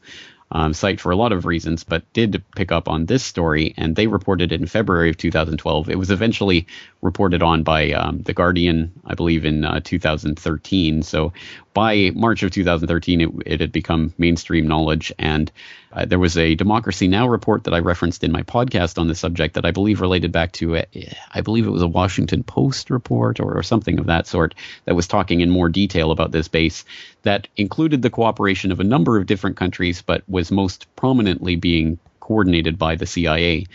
S2: site for a lot of reasons, but did pick up on this story, and they reported it in February of 2012. It was eventually reported on by The Guardian, I believe, in 2013. So by March of 2013, it had become mainstream knowledge, and there was a Democracy Now! Report that I referenced in my podcast on the subject that I believe related back to, I believe it was a Washington Post report or something of that sort, that was talking in more detail about this base that included the cooperation of a number of different countries, but was most prominently being coordinated by the CIA.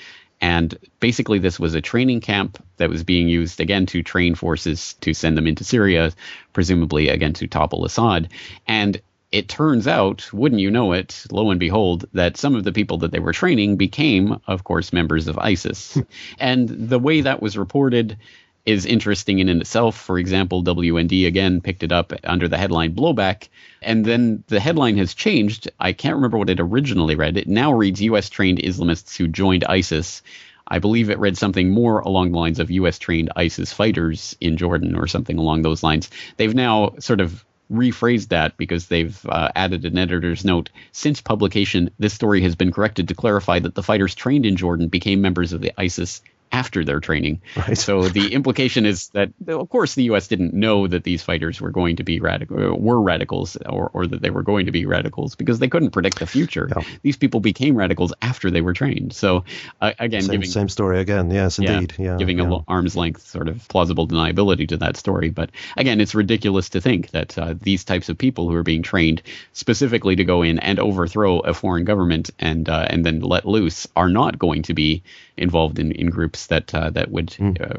S2: And basically this was a training camp that was being used, again, to train forces to send them into Syria, presumably, again, to topple Assad. And it turns out, wouldn't you know it, lo and behold, that some of the people that they were training became, of course, members of ISIS. And the way that was reported is interesting in itself. For example, WND again picked it up under the headline blowback, and then the headline has changed. I can't remember what it originally read. It now reads U.S.-trained Islamists who joined ISIS. I believe it read something more along the lines of U.S.-trained ISIS fighters in Jordan or something along those lines. They've now sort of rephrased that because they've added an editor's note. Since publication, this story has been corrected to clarify that the fighters trained in Jordan became members of the ISIS after their training. Right. So the implication is that, of course, the U.S. didn't know that these fighters were going to be radicals or that they were going to be radicals because they couldn't predict the future. Yeah. These people became radicals after they were trained. So again,
S1: same story again. Yes, indeed.
S2: Giving an arm's length sort of plausible deniability to that story. But again, it's ridiculous to think that these types of people who are being trained specifically to go in and overthrow a foreign government and then let loose are not going to be involved in groups that would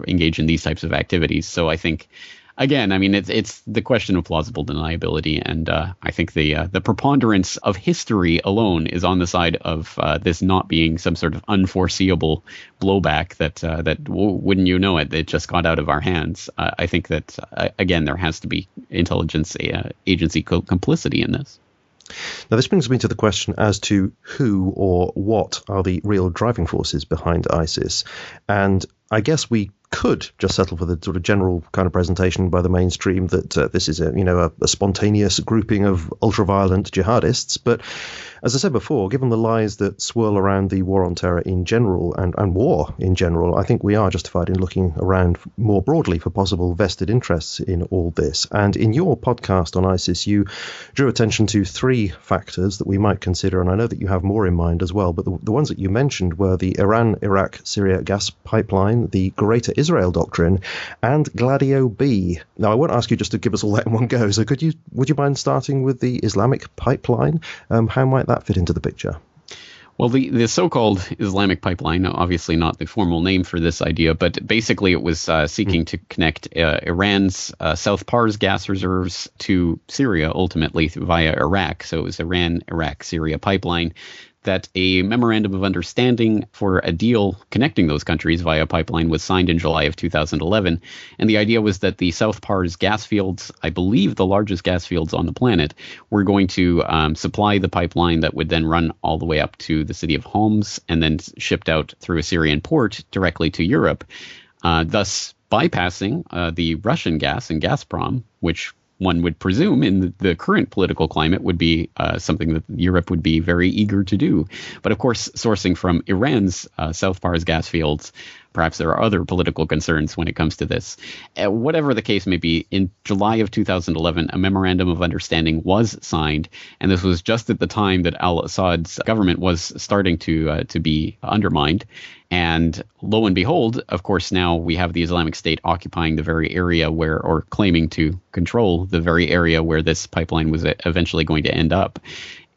S2: engage in these types of activities. So I think, again, I mean, it's the question of plausible deniability, and I think the preponderance of history alone is on the side of this not being some sort of unforeseeable blowback that wouldn't you know it just got out of our hands. I think that again there has to be intelligence agency complicity in this.
S1: Now, this brings me to the question as to who or what are the real driving forces behind ISIS. And I guess we could just settle for the sort of general kind of presentation by the mainstream that this is a spontaneous grouping of ultra-violent jihadists. But as I said before, given the lies that swirl around the war on terror in general and war in general, I think we are justified in looking around more broadly for possible vested interests in all this. And in your podcast on ISIS, you drew attention to three factors that we might consider, and I know that you have more in mind as well, but the ones that you mentioned were the Iran-Iraq-Syria gas pipeline, the Greater Israel Doctrine, and Gladio B. Now, I won't ask you just to give us all that in one go, so would you mind starting with the Islamic pipeline? How might that fit into the picture?
S2: Well, the so-called Islamic pipeline, obviously not the formal name for this idea, but basically it was seeking to connect Iran's South Pars gas reserves to Syria, ultimately via Iraq. So it was Iran-Iraq-Syria pipeline. That a memorandum of understanding for a deal connecting those countries via pipeline was signed in July of 2011. And the idea was that the South Pars gas fields, I believe the largest gas fields on the planet, were going to supply the pipeline that would then run all the way up to the city of Homs and then shipped out through a Syrian port directly to Europe, thus bypassing the Russian gas and Gazprom, which one would presume in the current political climate would be something that Europe would be very eager to do. But of course, sourcing from Iran's South Pars gas fields, perhaps there are other political concerns when it comes to this. Whatever the case may be, in July of 2011, a memorandum of understanding was signed, and this was just at the time that al-Assad's government was starting to be undermined. And lo and behold, of course, now we have the Islamic State occupying the very area or claiming to control the very area where this pipeline was eventually going to end up.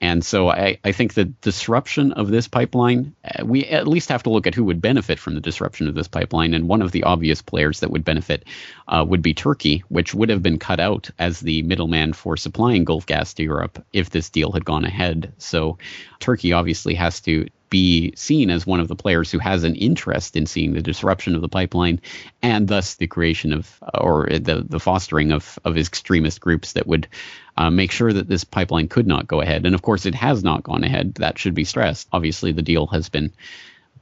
S2: And so I think the disruption of this pipeline, we at least have to look at who would benefit from the disruption of this pipeline. And one of the obvious players that would benefit would be Turkey, which would have been cut out as the middleman for supplying Gulf gas to Europe if this deal had gone ahead. So Turkey obviously has to be seen as one of the players who has an interest in seeing the disruption of the pipeline and thus the creation of or the fostering of extremist groups that would make sure that this pipeline could not go ahead. And of course, it has not gone ahead. That should be stressed. Obviously, the deal has been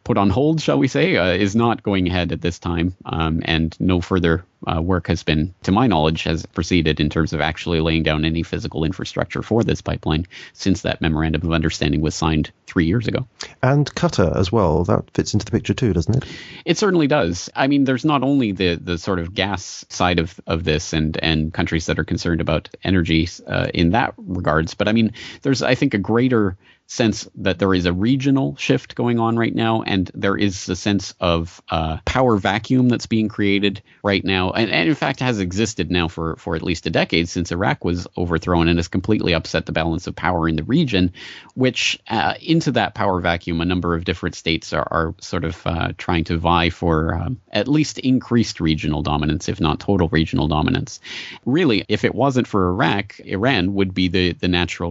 S2: put on hold, shall we say, is not going ahead at this time, and no further work has been, to my knowledge, has proceeded in terms of actually laying down any physical infrastructure for this pipeline since that memorandum of understanding was signed 3 years ago.
S1: And Qatar as well, that fits into the picture too, doesn't it?
S2: It certainly does. I mean, there's not only the sort of gas side of this and countries that are concerned about energy in that regards, but I mean, there's, I think, a greater sense that there is a regional shift going on right now, and there is a sense of power vacuum that's being created right now, and in fact has existed now for at least a decade since Iraq was overthrown, and has completely upset the balance of power in the region, which into that power vacuum, a number of different states are sort of trying to vie for at least increased regional dominance, if not total regional dominance. Really, if it wasn't for Iraq, Iran would be the natural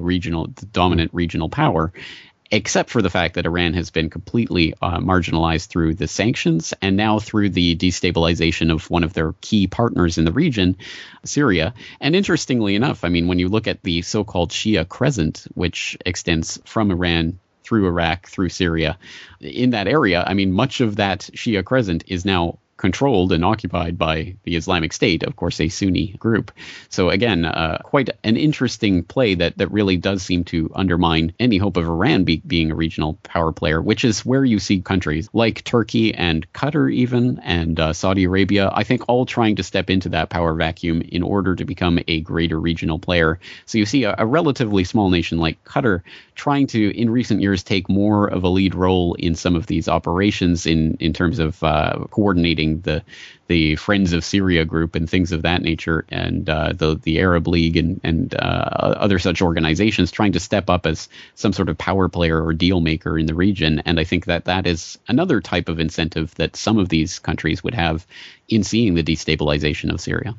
S2: dominant regional power, except for the fact that Iran has been completely marginalized through the sanctions and now through the destabilization of one of their key partners in the region, Syria. And interestingly enough, I mean, when you look at the so-called Shia Crescent, which extends from Iran through Iraq, through Syria, in that area, I mean, much of that Shia Crescent is now controlled and occupied by the Islamic State, of course, a Sunni group. So again, quite an interesting play that really does seem to undermine any hope of Iran being a regional power player, which is where you see countries like Turkey and Qatar even, and Saudi Arabia, I think all trying to step into that power vacuum in order to become a greater regional player. So you see a relatively small nation like Qatar trying to, in recent years, take more of a lead role in some of these operations in terms of coordinating the Friends of Syria group and things of that nature, and the Arab League and other such organizations trying to step up as some sort of power player or deal maker in the region. And I think that is another type of incentive that some of these countries would have in seeing the destabilization of Syria.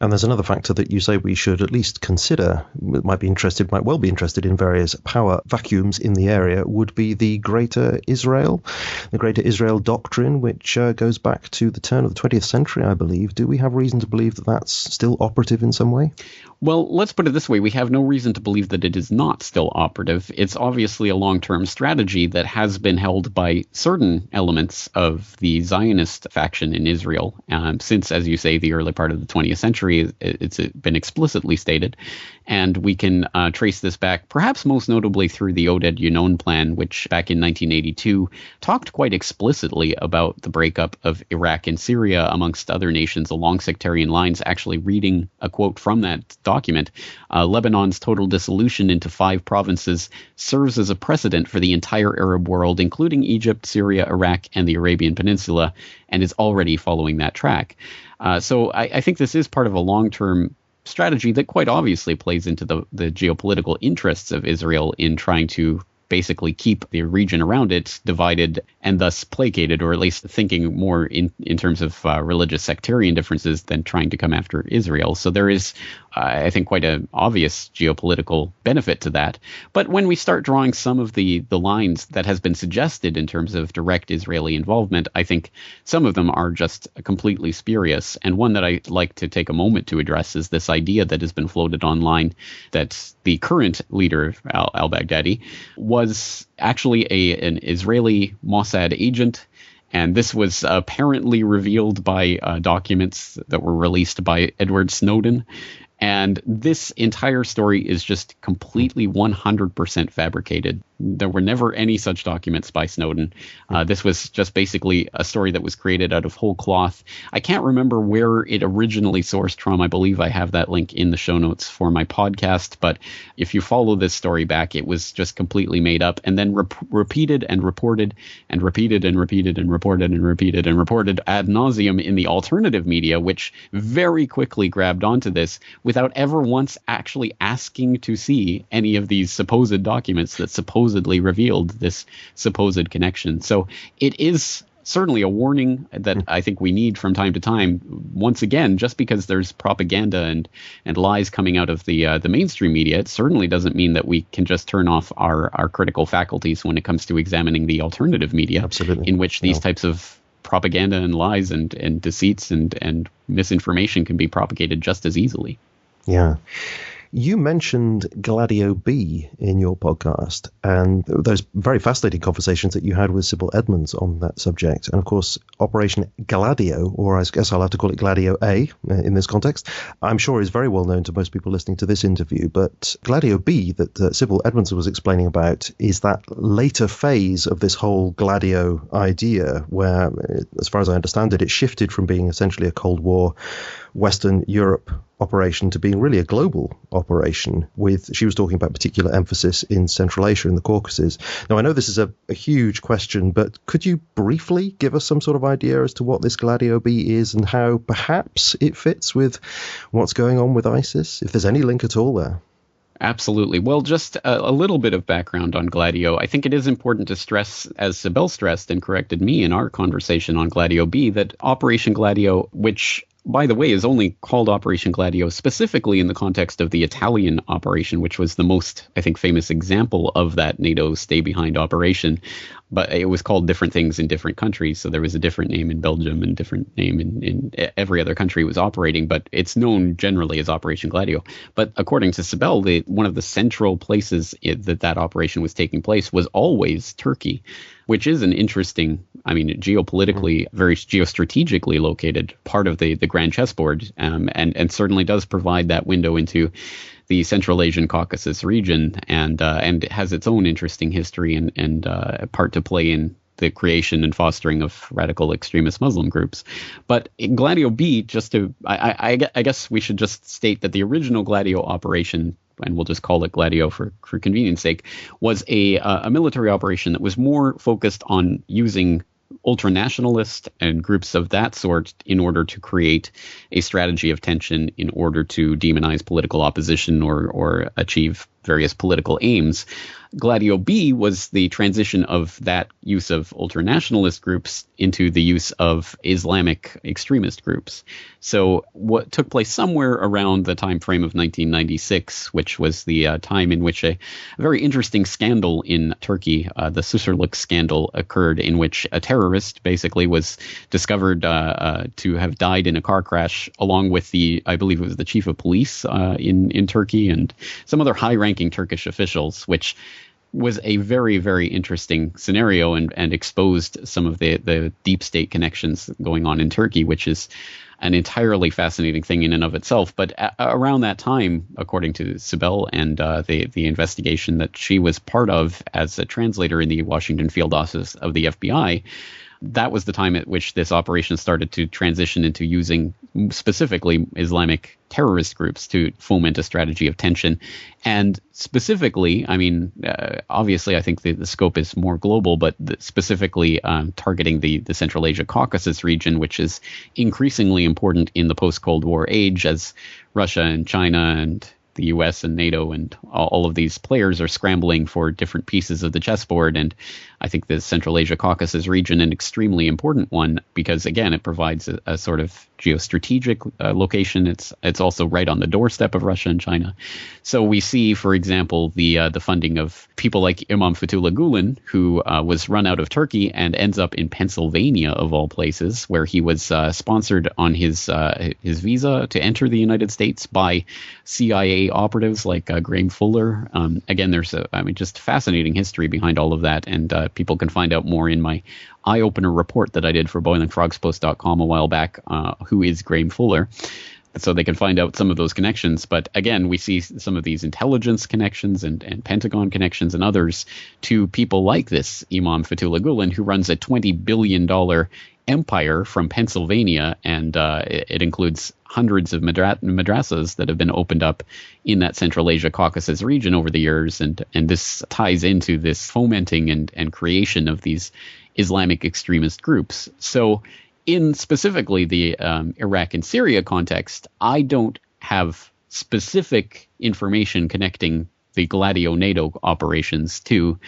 S1: And there's another factor that you say we should at least consider, might well be interested in various power vacuums in the area, would be the Greater Israel Doctrine, which goes back to the turn of the 20th century, I believe. Do we have reason to believe that that's still operative in some way?
S2: Well, let's put it this way. We have no reason to believe that it is not still operative. It's obviously a long-term strategy that has been held by certain elements of the Zionist faction in Israel since, as you say, the early part of the 20th century. It's been explicitly stated. And we can trace this back, perhaps most notably through the Oded Yinon Plan, which back in 1982 talked quite explicitly about the breakup of Iraq and Syria, amongst other nations, along sectarian lines. Actually reading a quote from that document, Lebanon's total dissolution into 5 provinces serves as a precedent for the entire Arab world, including Egypt, Syria, Iraq, and the Arabian Peninsula, and is already following that track. So I think this is part of a long-term strategy that quite obviously plays into the geopolitical interests of Israel in trying to basically keep the region around it divided and thus placated, or at least thinking more in terms of religious sectarian differences than trying to come after Israel. So there is, I think, quite an obvious geopolitical benefit to that. But when we start drawing some of the lines that has been suggested in terms of direct Israeli involvement, I think some of them are just completely spurious. And one that I'd like to take a moment to address is this idea that has been floated online that the current leader, al-Baghdadi, was actually an Israeli Mossad agent. And this was apparently revealed by documents that were released by Edward Snowden. And this entire story is just completely 100% fabricated. There were never any such documents by Snowden. This was just basically a story that was created out of whole cloth. I can't remember where it originally sourced from. I believe I have that link in the show notes for my podcast. But if you follow this story back, it was just completely made up and then repeated and reported and repeated and repeated and reported and repeated and reported ad nauseum in the alternative media, which very quickly grabbed onto this without ever once actually asking to see any of these supposed documents that supposedly revealed this supposed connection. So it is certainly a warning that I think we need from time to time. Once again, just because there's propaganda and lies coming out of the mainstream media, it certainly doesn't mean that we can just turn off our critical faculties when it comes to examining the alternative media.
S1: Absolutely.
S2: In which these types of propaganda and lies and deceits and misinformation can be propagated just as easily.
S1: Yeah. You mentioned Gladio B in your podcast, and those very fascinating conversations that you had with Sybil Edmonds on that subject. And of course, Operation Gladio, or I guess I'll have to call it Gladio A in this context, I'm sure is very well known to most people listening to this interview. But Gladio B that Sybil Edmonds was explaining about is that later phase of this whole Gladio idea where, as far as I understand it, it shifted from being essentially a Cold War Western Europe operation to being really a global operation she was talking about particular emphasis in Central Asia and the Caucasus. Now, I know this is a huge question, but could you briefly give us some sort of idea as to what this Gladio B is and how perhaps it fits with what's going on with ISIS, if there's any link at all there?
S2: Absolutely. Well, just a little bit of background on Gladio. I think it is important to stress, as Sybil stressed and corrected me in our conversation on Gladio B, that Operation Gladio, which, by the way, is only called Operation Gladio specifically in the context of the Italian operation, which was the most, I think, famous example of that NATO stay-behind operation. But it was called different things in different countries. So there was a different name in Belgium and different name in every other country it was operating. But it's known generally as Operation Gladio. But according to Sybil, one of the central places that operation was taking place was always Turkey, which is an interesting, geopolitically, very geostrategically located part of the grand chessboard, and certainly does provide that window into the Central Asian Caucasus region, and has its own interesting history and part to play in the creation and fostering of radical extremist Muslim groups. But Gladio B, I guess we should just state that the original Gladio operation, and we'll just call it Gladio for convenience sake, was a military operation that was more focused on using ultranationalist and groups of that sort in order to create a strategy of tension, in order to demonize political opposition or achieve various political aims. Gladio B was the transition of that use of ultranationalist groups into the use of Islamic extremist groups. So what took place somewhere around the time frame of 1996, which was the time in which a very interesting scandal in Turkey, the Susurluk scandal, occurred, in which a terrorist basically was discovered to have died in a car crash, along with I believe it was the chief of police in Turkey and some other high-ranking Turkish officials, which was a very, very interesting scenario and exposed some of the deep state connections going on in Turkey, which is an entirely fascinating thing in and of itself. But around that time, according to Sybil and the investigation that she was part of as a translator in the Washington field office of the FBI, that was the time at which this operation started to transition into using specifically Islamic terrorist groups to foment a strategy of tension. And specifically, obviously, I think the scope is more global, but specifically targeting the Central Asia Caucasus region, which is increasingly important in the post-Cold War age as Russia and China and the U.S. and NATO and all of these players are scrambling for different pieces of the chessboard. And I think the Central Asia Caucasus region, an extremely important one, because, again, it provides a sort of geostrategic location. It's also right on the doorstep of Russia and China. So we see, for example, the funding of people like Imam Fethullah Gulen, who was run out of Turkey and ends up in Pennsylvania, of all places, where he was sponsored on his visa to enter the United States by CIA operatives like Graham Fuller. Again, there's just fascinating history behind all of that, and people can find out more in my eye-opener report that I did for boilingfrogspost.com a while back, Who is Graham Fuller? So they can find out some of those connections. But again, we see some of these intelligence connections and Pentagon connections and others to people like this Imam Fethullah Gulen, who runs a $20 billion empire from Pennsylvania, and it includes hundreds of madrasas that have been opened up in that Central Asia Caucasus region over the years, and this ties into this fomenting and creation of these Islamic extremist groups. So in specifically the Iraq and Syria context, I don't have specific information connecting the Gladio NATO operations to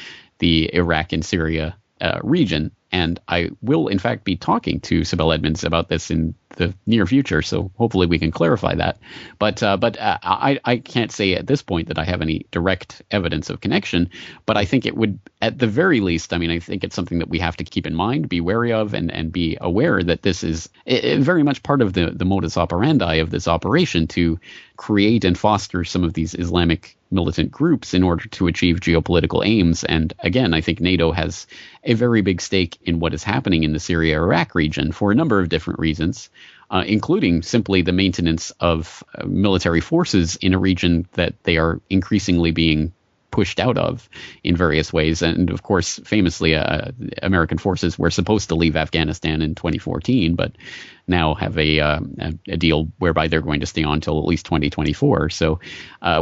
S2: the Iraq and Syria region. And I will, in fact, be talking to Sybil Edmonds about this in the near future, so hopefully we can clarify that. But I can't say at this point that I have any direct evidence of connection, but I think it would at the very least, I mean, I think it's something that we have to keep in mind, be wary of, and be aware that this is very much part of the modus operandi of this operation to create and foster some of these Islamic militant groups in order to achieve geopolitical aims. And again, I think NATO has a very big stake in what is happening in the Syria-Iraq region for a number of different reasons, including simply the maintenance of military forces in a region that they are increasingly being pushed out of in various ways. And of course, famously, American forces were supposed to leave Afghanistan in 2014, but now have a deal whereby they're going to stay on until at least 2024. So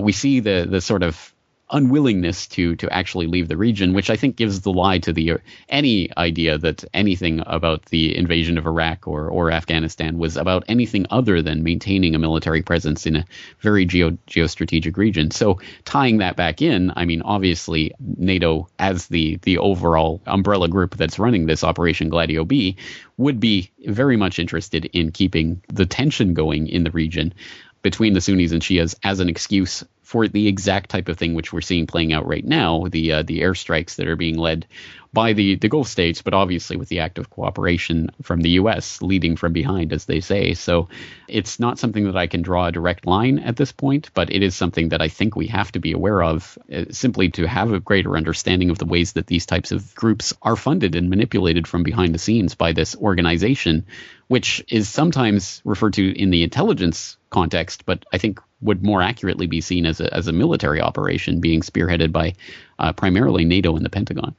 S2: we see the sort of unwillingness to actually leave the region, which I think gives the lie to any idea that anything about the invasion of Iraq or Afghanistan was about anything other than maintaining a military presence in a very geostrategic region. So tying that back in, I mean, obviously NATO as the overall umbrella group that's running this Operation Gladio B would be very much interested in keeping the tension going in the region between the Sunnis and Shias as an excuse for the exact type of thing which we're seeing playing out right now, the airstrikes that are being led by the Gulf states, but obviously with the active cooperation from the U.S. leading from behind, as they say. So it's not something that I can draw a direct line at this point, but it is something that I think we have to be aware of, simply to have a greater understanding of the ways that these types of groups are funded and manipulated from behind the scenes by this organization, which is sometimes referred to in the intelligence context, but I think would more accurately be seen as a military operation being spearheaded by primarily NATO and the Pentagon.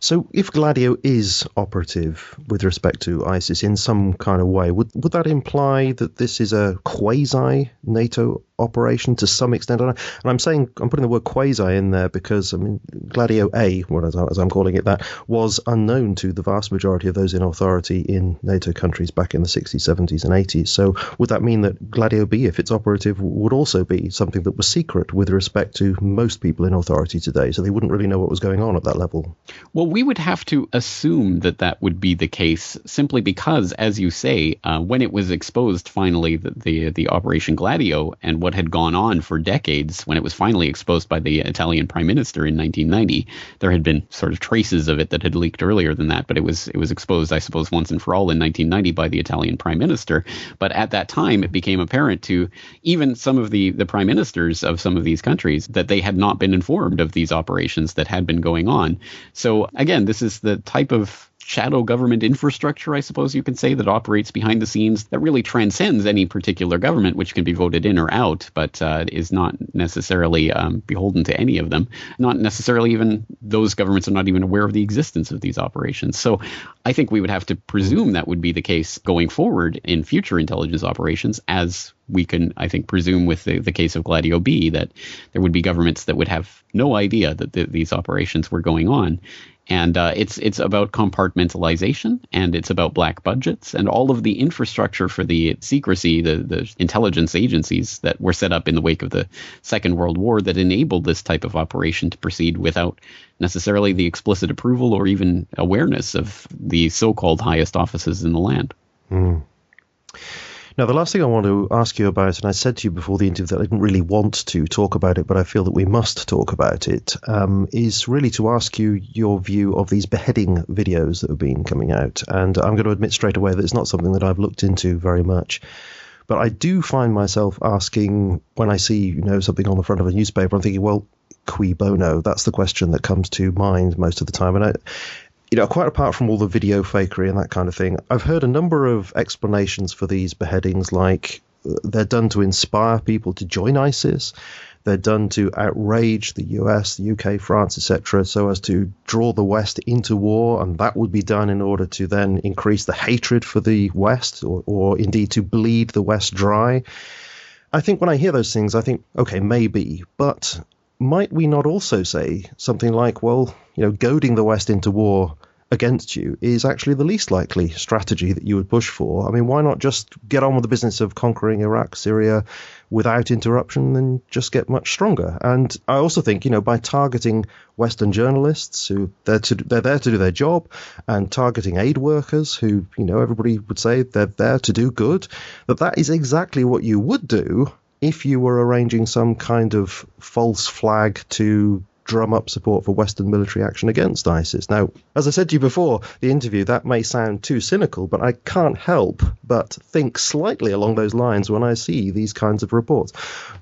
S1: So if Gladio is operative with respect to ISIS in some kind of way, would that imply that this is a quasi-NATO operation to some extent? And I'm putting the word quasi in there because, I mean, Gladio A, as I'm calling it that, was unknown to the vast majority of those in authority in NATO countries back in the 60s, 70s and 80s. So would that mean that Gladio B, if it's operative, would also be something that was secret with respect to most people in authority today, so they wouldn't really know what was going on at that level?
S2: Well, we would have to assume that would be the case, simply because, as you say, when it was exposed finally, the Operation Gladio and what had gone on for decades, when it was finally exposed by the Italian Prime Minister in 1990, there had been sort of traces of it that had leaked earlier than that, but it was exposed, I suppose, once and for all in 1990 by the Italian Prime Minister. But at that time, it became apparent to even some of the prime ministers of some of these countries that they had not been informed of these operations that had been going on. So again, this is the type of shadow government infrastructure, I suppose you can say, that operates behind the scenes that really transcends any particular government, which can be voted in or out, but is not necessarily beholden to any of them. Not necessarily even those governments are not even aware of the existence of these operations. So I think we would have to presume that would be the case going forward in future intelligence operations, as we can, I think, presume with the case of Gladio B, that there would be governments that would have no idea that these operations were going on. And it's about compartmentalization, and it's about black budgets, and all of the infrastructure for the secrecy, the intelligence agencies that were set up in the wake of the Second World War that enabled this type of operation to proceed without necessarily the explicit approval or even awareness of the so-called highest offices in the land.
S1: Mm. Now, the last thing I want to ask you about, and I said to you before the interview that I didn't really want to talk about it, but I feel that we must talk about it, is really to ask you your view of these beheading videos that have been coming out. And I'm going to admit straight away that it's not something that I've looked into very much. But I do find myself asking, when I see, something on the front of a newspaper, I'm thinking, well, cui bono? That's the question that comes to mind most of the time. And quite apart from all the video fakery and that kind of thing, I've heard a number of explanations for these beheadings, like they're done to inspire people to join ISIS, they're done to outrage the US, the UK, France, etc., so as to draw the West into war, and that would be done in order to then increase the hatred for the West, or indeed to bleed the West dry. I think when I hear those things, I think, okay, maybe, but might we not also say something like, well, goading the West into war against you is actually the least likely strategy that you would push for? I mean, why not just get on with the business of conquering Iraq, Syria without interruption and just get much stronger? And I also think, by targeting Western journalists who they're there to do their job, and targeting aid workers who, everybody would say they're there to do good, that is exactly what you would do if you were arranging some kind of false flag to drum up support for Western military action against ISIS. Now, as I said to you before the interview, that may sound too cynical, but I can't help but think slightly along those lines when I see these kinds of reports.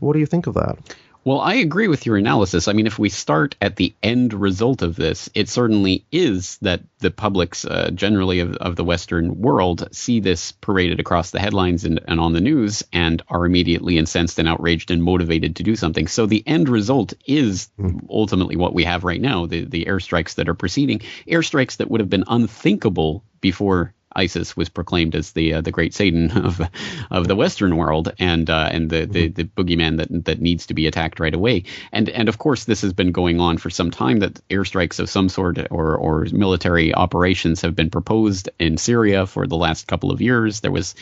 S1: What do you think of that?
S2: Well, I agree with your analysis. I mean, if we start at the end result of this, it certainly is that the publics generally of the Western world see this paraded across the headlines and on the news and are immediately incensed and outraged and motivated to do something. So the end result is ultimately what we have right now, the airstrikes that are proceeding, airstrikes that would have been unthinkable before ISIS was proclaimed as the great Satan of the Western world and the boogeyman that needs to be attacked right away. And of course, this has been going on for some time, that airstrikes of some sort or military operations have been proposed in Syria for the last couple of years. There was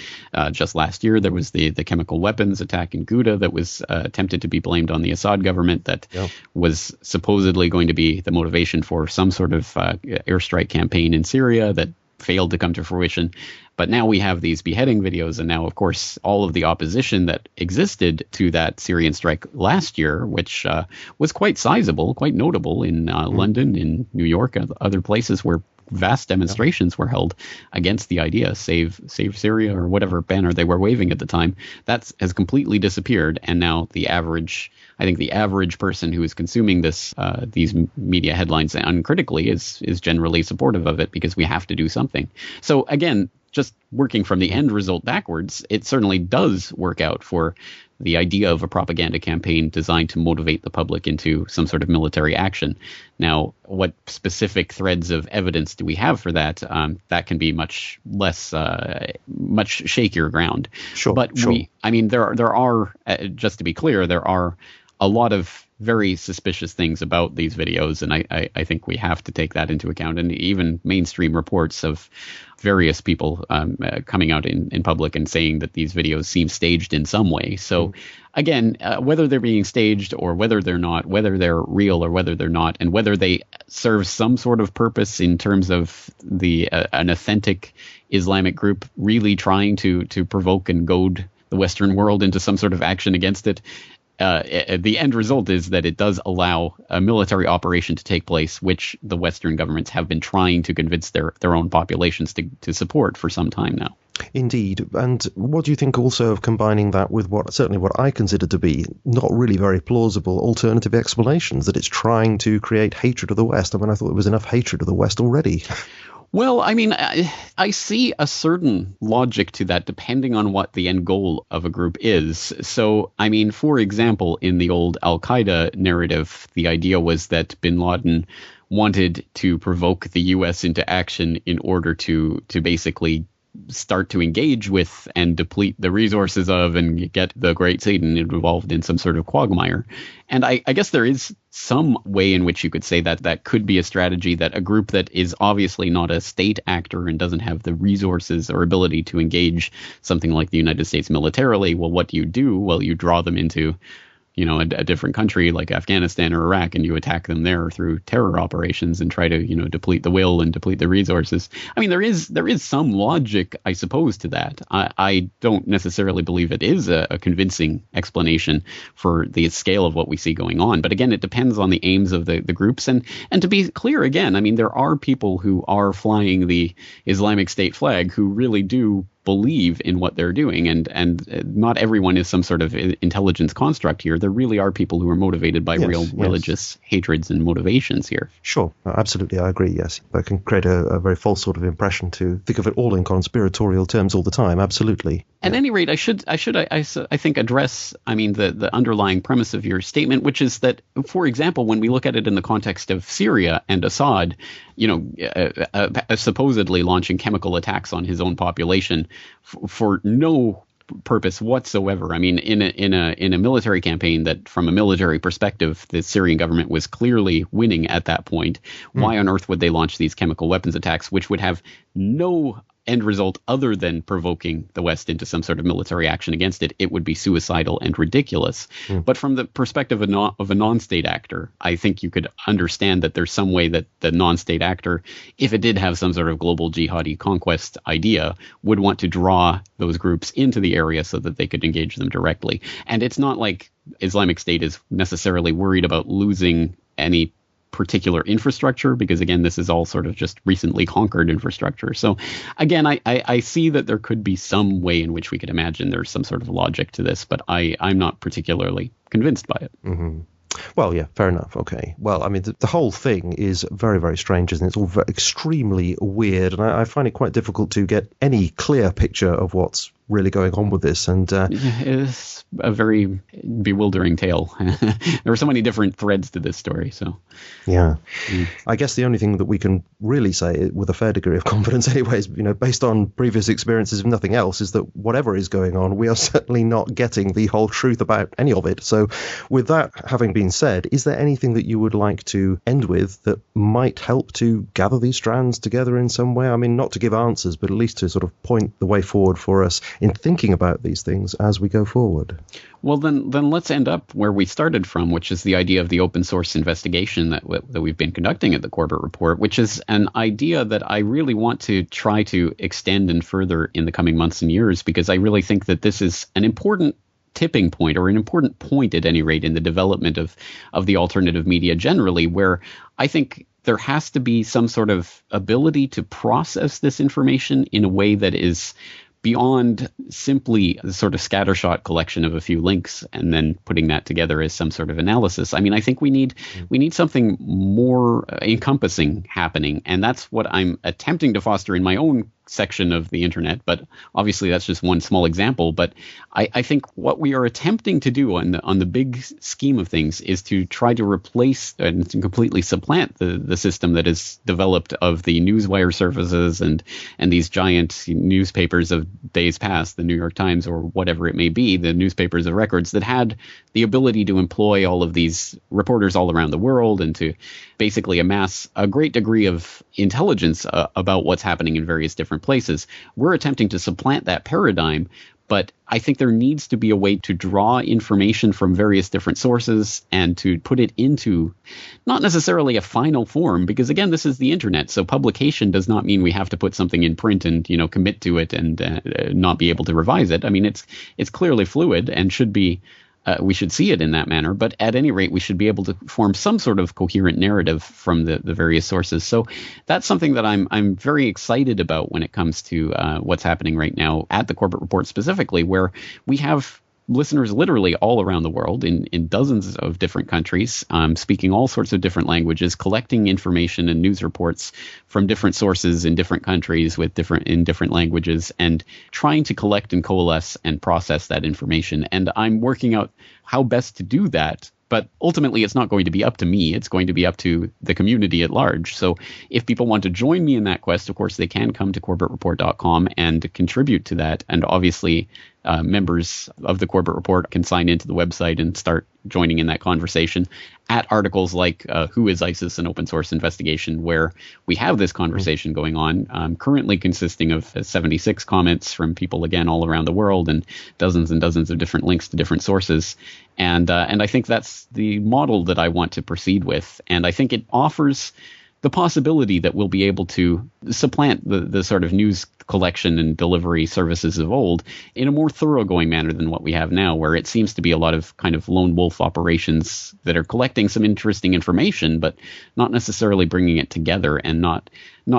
S2: just last year, there was the chemical weapons attack in Ghouta that was attempted to be blamed on the Assad government that was supposedly going to be the motivation for some sort of airstrike campaign in Syria that failed to come to fruition. But now we have these beheading videos, and now, of course, all of the opposition that existed to that Syrian strike last year, which was quite sizable, quite notable in London, in New York, and other places where vast demonstrations were held against the idea, save Syria, or whatever banner they were waving at the time. That has completely disappeared, and now the average person who is consuming these media headlines uncritically is generally supportive of it, because we have to do something. So again, just working from the end result backwards, it certainly does work out for the idea of a propaganda campaign designed to motivate the public into some sort of military action. Now, what specific threads of evidence do we have for that? That can be much less, much shakier ground.
S1: Sure.
S2: But there are, just to be clear, there are a lot of very suspicious things about these videos, and I think we have to take that into account. And even mainstream reports of various people coming out in public and saying that these videos seem staged in some way. So again, whether they're being staged or whether they're not, whether they're real or whether they're not, and whether they serve some sort of purpose in terms of an authentic Islamic group really trying to provoke and goad the Western world into some sort of action against it, the end result is that it does allow a military operation to take place, which the Western governments have been trying to convince their own populations to support for some time now.
S1: Indeed. And what do you think also of combining that with what I consider to be not really very plausible alternative explanations, that it's trying to create hatred of the West? I mean, I thought there was enough hatred of the West already.
S2: Well, I mean, I see a certain logic to that depending on what the end goal of a group is. So, I mean, for example, in the old Al-Qaeda narrative, the idea was that bin Laden wanted to provoke the U.S. into action in order to basically start to engage with and deplete the resources of and get the great Satan involved in some sort of quagmire. And I guess there is some way in which you could say that could be a strategy, that a group that is obviously not a state actor and doesn't have the resources or ability to engage something like the United States militarily. Well, what do? Well, you draw them into a different country like Afghanistan or Iraq, and you attack them there through terror operations and try to, deplete the will and deplete the resources. I mean, there is some logic, I suppose, to that. I don't necessarily believe it is a convincing explanation for the scale of what we see going on. But again, it depends on the aims of the groups. And to be clear again, I mean, there are people who are flying the Islamic State flag who really do believe in what they're doing, and not everyone is some sort of intelligence construct here. There really are people who are motivated by real religious hatreds and motivations here.
S1: Sure, absolutely, I agree. Yes, that can create a very false sort of impression to think of it all in conspiratorial terms all the time. Absolutely. At
S2: any rate, I think address, I mean, the underlying premise of your statement, which is that, for example, when we look at it in the context of Syria and Assad, supposedly launching chemical attacks on his own population for no purpose whatsoever. I mean, in a military campaign that, from a military perspective, the Syrian government was clearly winning at that point. Why on earth would they launch these chemical weapons attacks, which would have no end result other than provoking the West into some sort of military action against it? It would be suicidal and ridiculous. But from the perspective of a non-state actor, I think you could understand that there's some way that the non-state actor, if it did have some sort of global jihadi conquest idea, would want to draw those groups into the area so that they could engage them directly. And it's not like Islamic State is necessarily worried about losing any particular infrastructure, because again, this is all sort of just recently conquered infrastructure. So again, I see that there could be some way in which we could imagine there's some sort of logic to this, but I'm not particularly convinced by it.
S1: Mm-hmm. Well, yeah, fair enough. Okay. Well, I mean, the whole thing is very, very strange, isn't it? It's all extremely weird, and I find it quite difficult to get any clear picture of what's really going on with this. And
S2: it's a very bewildering tale. There are so many different threads to this story. So
S1: yeah, I guess the only thing that we can really say with a fair degree of confidence anyways, based on previous experiences, if nothing else, is that whatever is going on, we are certainly not getting the whole truth about any of it. So with that having been said, is there anything that you would like to end with that might help to gather these strands together in some way? I mean, not to give answers, but at least to sort of point the way forward for us in thinking about these things as we go forward.
S2: Well, then let's end up where we started from, which is the idea of the open source investigation that we've been conducting at the Corbett Report, which is an idea that I really want to try to extend and further in the coming months and years, because I really think that this is an important tipping point, or an important point at any rate, in the development of the alternative media generally, where I think there has to be some sort of ability to process this information in a way that is beyond simply the sort of scattershot collection of a few links and then putting that together as some sort of analysis. I mean, I think we need something more encompassing happening, and that's what I'm attempting to foster in my own section of the internet. But obviously that's just one small example. But I think what we are attempting to do on the big scheme of things is to try to replace and to completely supplant the system that is developed of the newswire services and these giant newspapers of days past, the New York Times or whatever it may be, the newspapers of records that had the ability to employ all of these reporters all around the world and to basically amass a great degree of intelligence about what's happening in various different places. We're attempting to supplant that paradigm, but I think there needs to be a way to draw information from various different sources and to put it into not necessarily a final form, because again, this is the internet. So publication does not mean we have to put something in print and, commit to it and not be able to revise it. I mean, it's clearly fluid and should be we should see it in that manner, but at any rate, we should be able to form some sort of coherent narrative from the various sources. So that's something that I'm very excited about when it comes to what's happening right now at the Corbett Report specifically, where we have listeners literally all around the world in dozens of different countries, speaking all sorts of different languages, collecting information and news reports from different sources in different countries in different languages, and trying to collect and coalesce and process that information. And I'm working out how best to do that. But ultimately, it's not going to be up to me. It's going to be up to the community at large. So if people want to join me in that quest, of course, they can come to corbettreport.com and contribute to that. And obviously, members of the Corbett Report can sign into the website and start joining in that conversation at articles like Who is ISIS? An Open Source Investigation, where we have this conversation going on, currently consisting of 76 comments from people, again, all around the world, and dozens of different links to different sources. And I think that's the model that I want to proceed with. And I think it offers the possibility that we'll be able to supplant the sort of news collection and delivery services of old in a more thoroughgoing manner than what we have now, where it seems to be a lot of kind of lone wolf operations that are collecting some interesting information, but not necessarily bringing it together, and not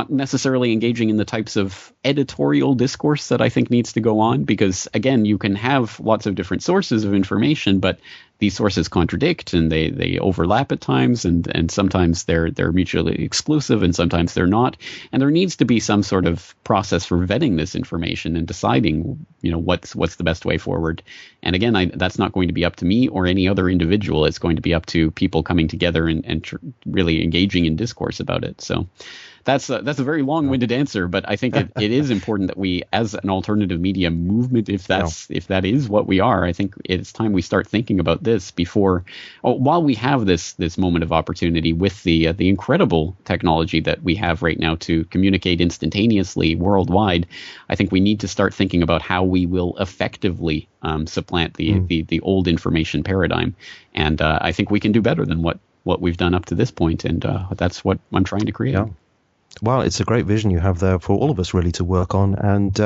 S2: necessarily engaging in the types of editorial discourse that I think needs to go on. Because again, you can have lots of different sources of information, but these sources contradict and they overlap at times, and sometimes they're mutually exclusive and sometimes they're not. And there needs to be some sort of process for vetting this information and deciding, what's the best way forward. And again, that's not going to be up to me or any other individual. It's going to be up to people coming together and really engaging in discourse about it. So that's a very long-winded answer, but I think it is important that we, as an alternative media movement, if that is what we are, I think it's time we start thinking about this while we have this moment of opportunity with the incredible technology that we have right now to communicate instantaneously worldwide. I think we need to start thinking about how we will effectively supplant the old information paradigm, and I think we can do better than what we've done up to this point, and that's what I'm trying to create.
S1: Yeah. Well, it's a great vision you have there for all of us really to work on. And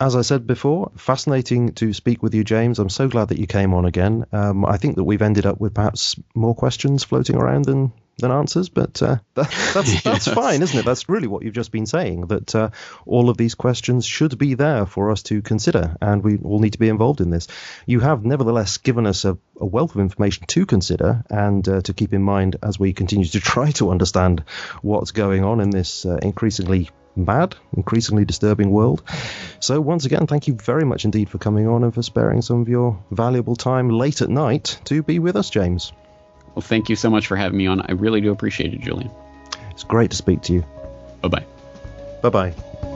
S1: as I said before, fascinating to speak with you, James. I'm so glad that you came on again. I think that we've ended up with perhaps more questions floating around than than answers, but that's fine, isn't it? That's really what you've just been saying, that all of these questions should be there for us to consider, and we all need to be involved in this. You have nevertheless given us a wealth of information to consider and to keep in mind as we continue to try to understand what's going on in this increasingly mad, increasingly disturbing world. So once again, thank you very much indeed for coming on and for sparing some of your valuable time late at night to be with us, James.
S2: Well, thank you so much for having me on. I really do appreciate it, Julian.
S1: It's great to speak to you.
S2: Bye-bye.
S1: Bye-bye.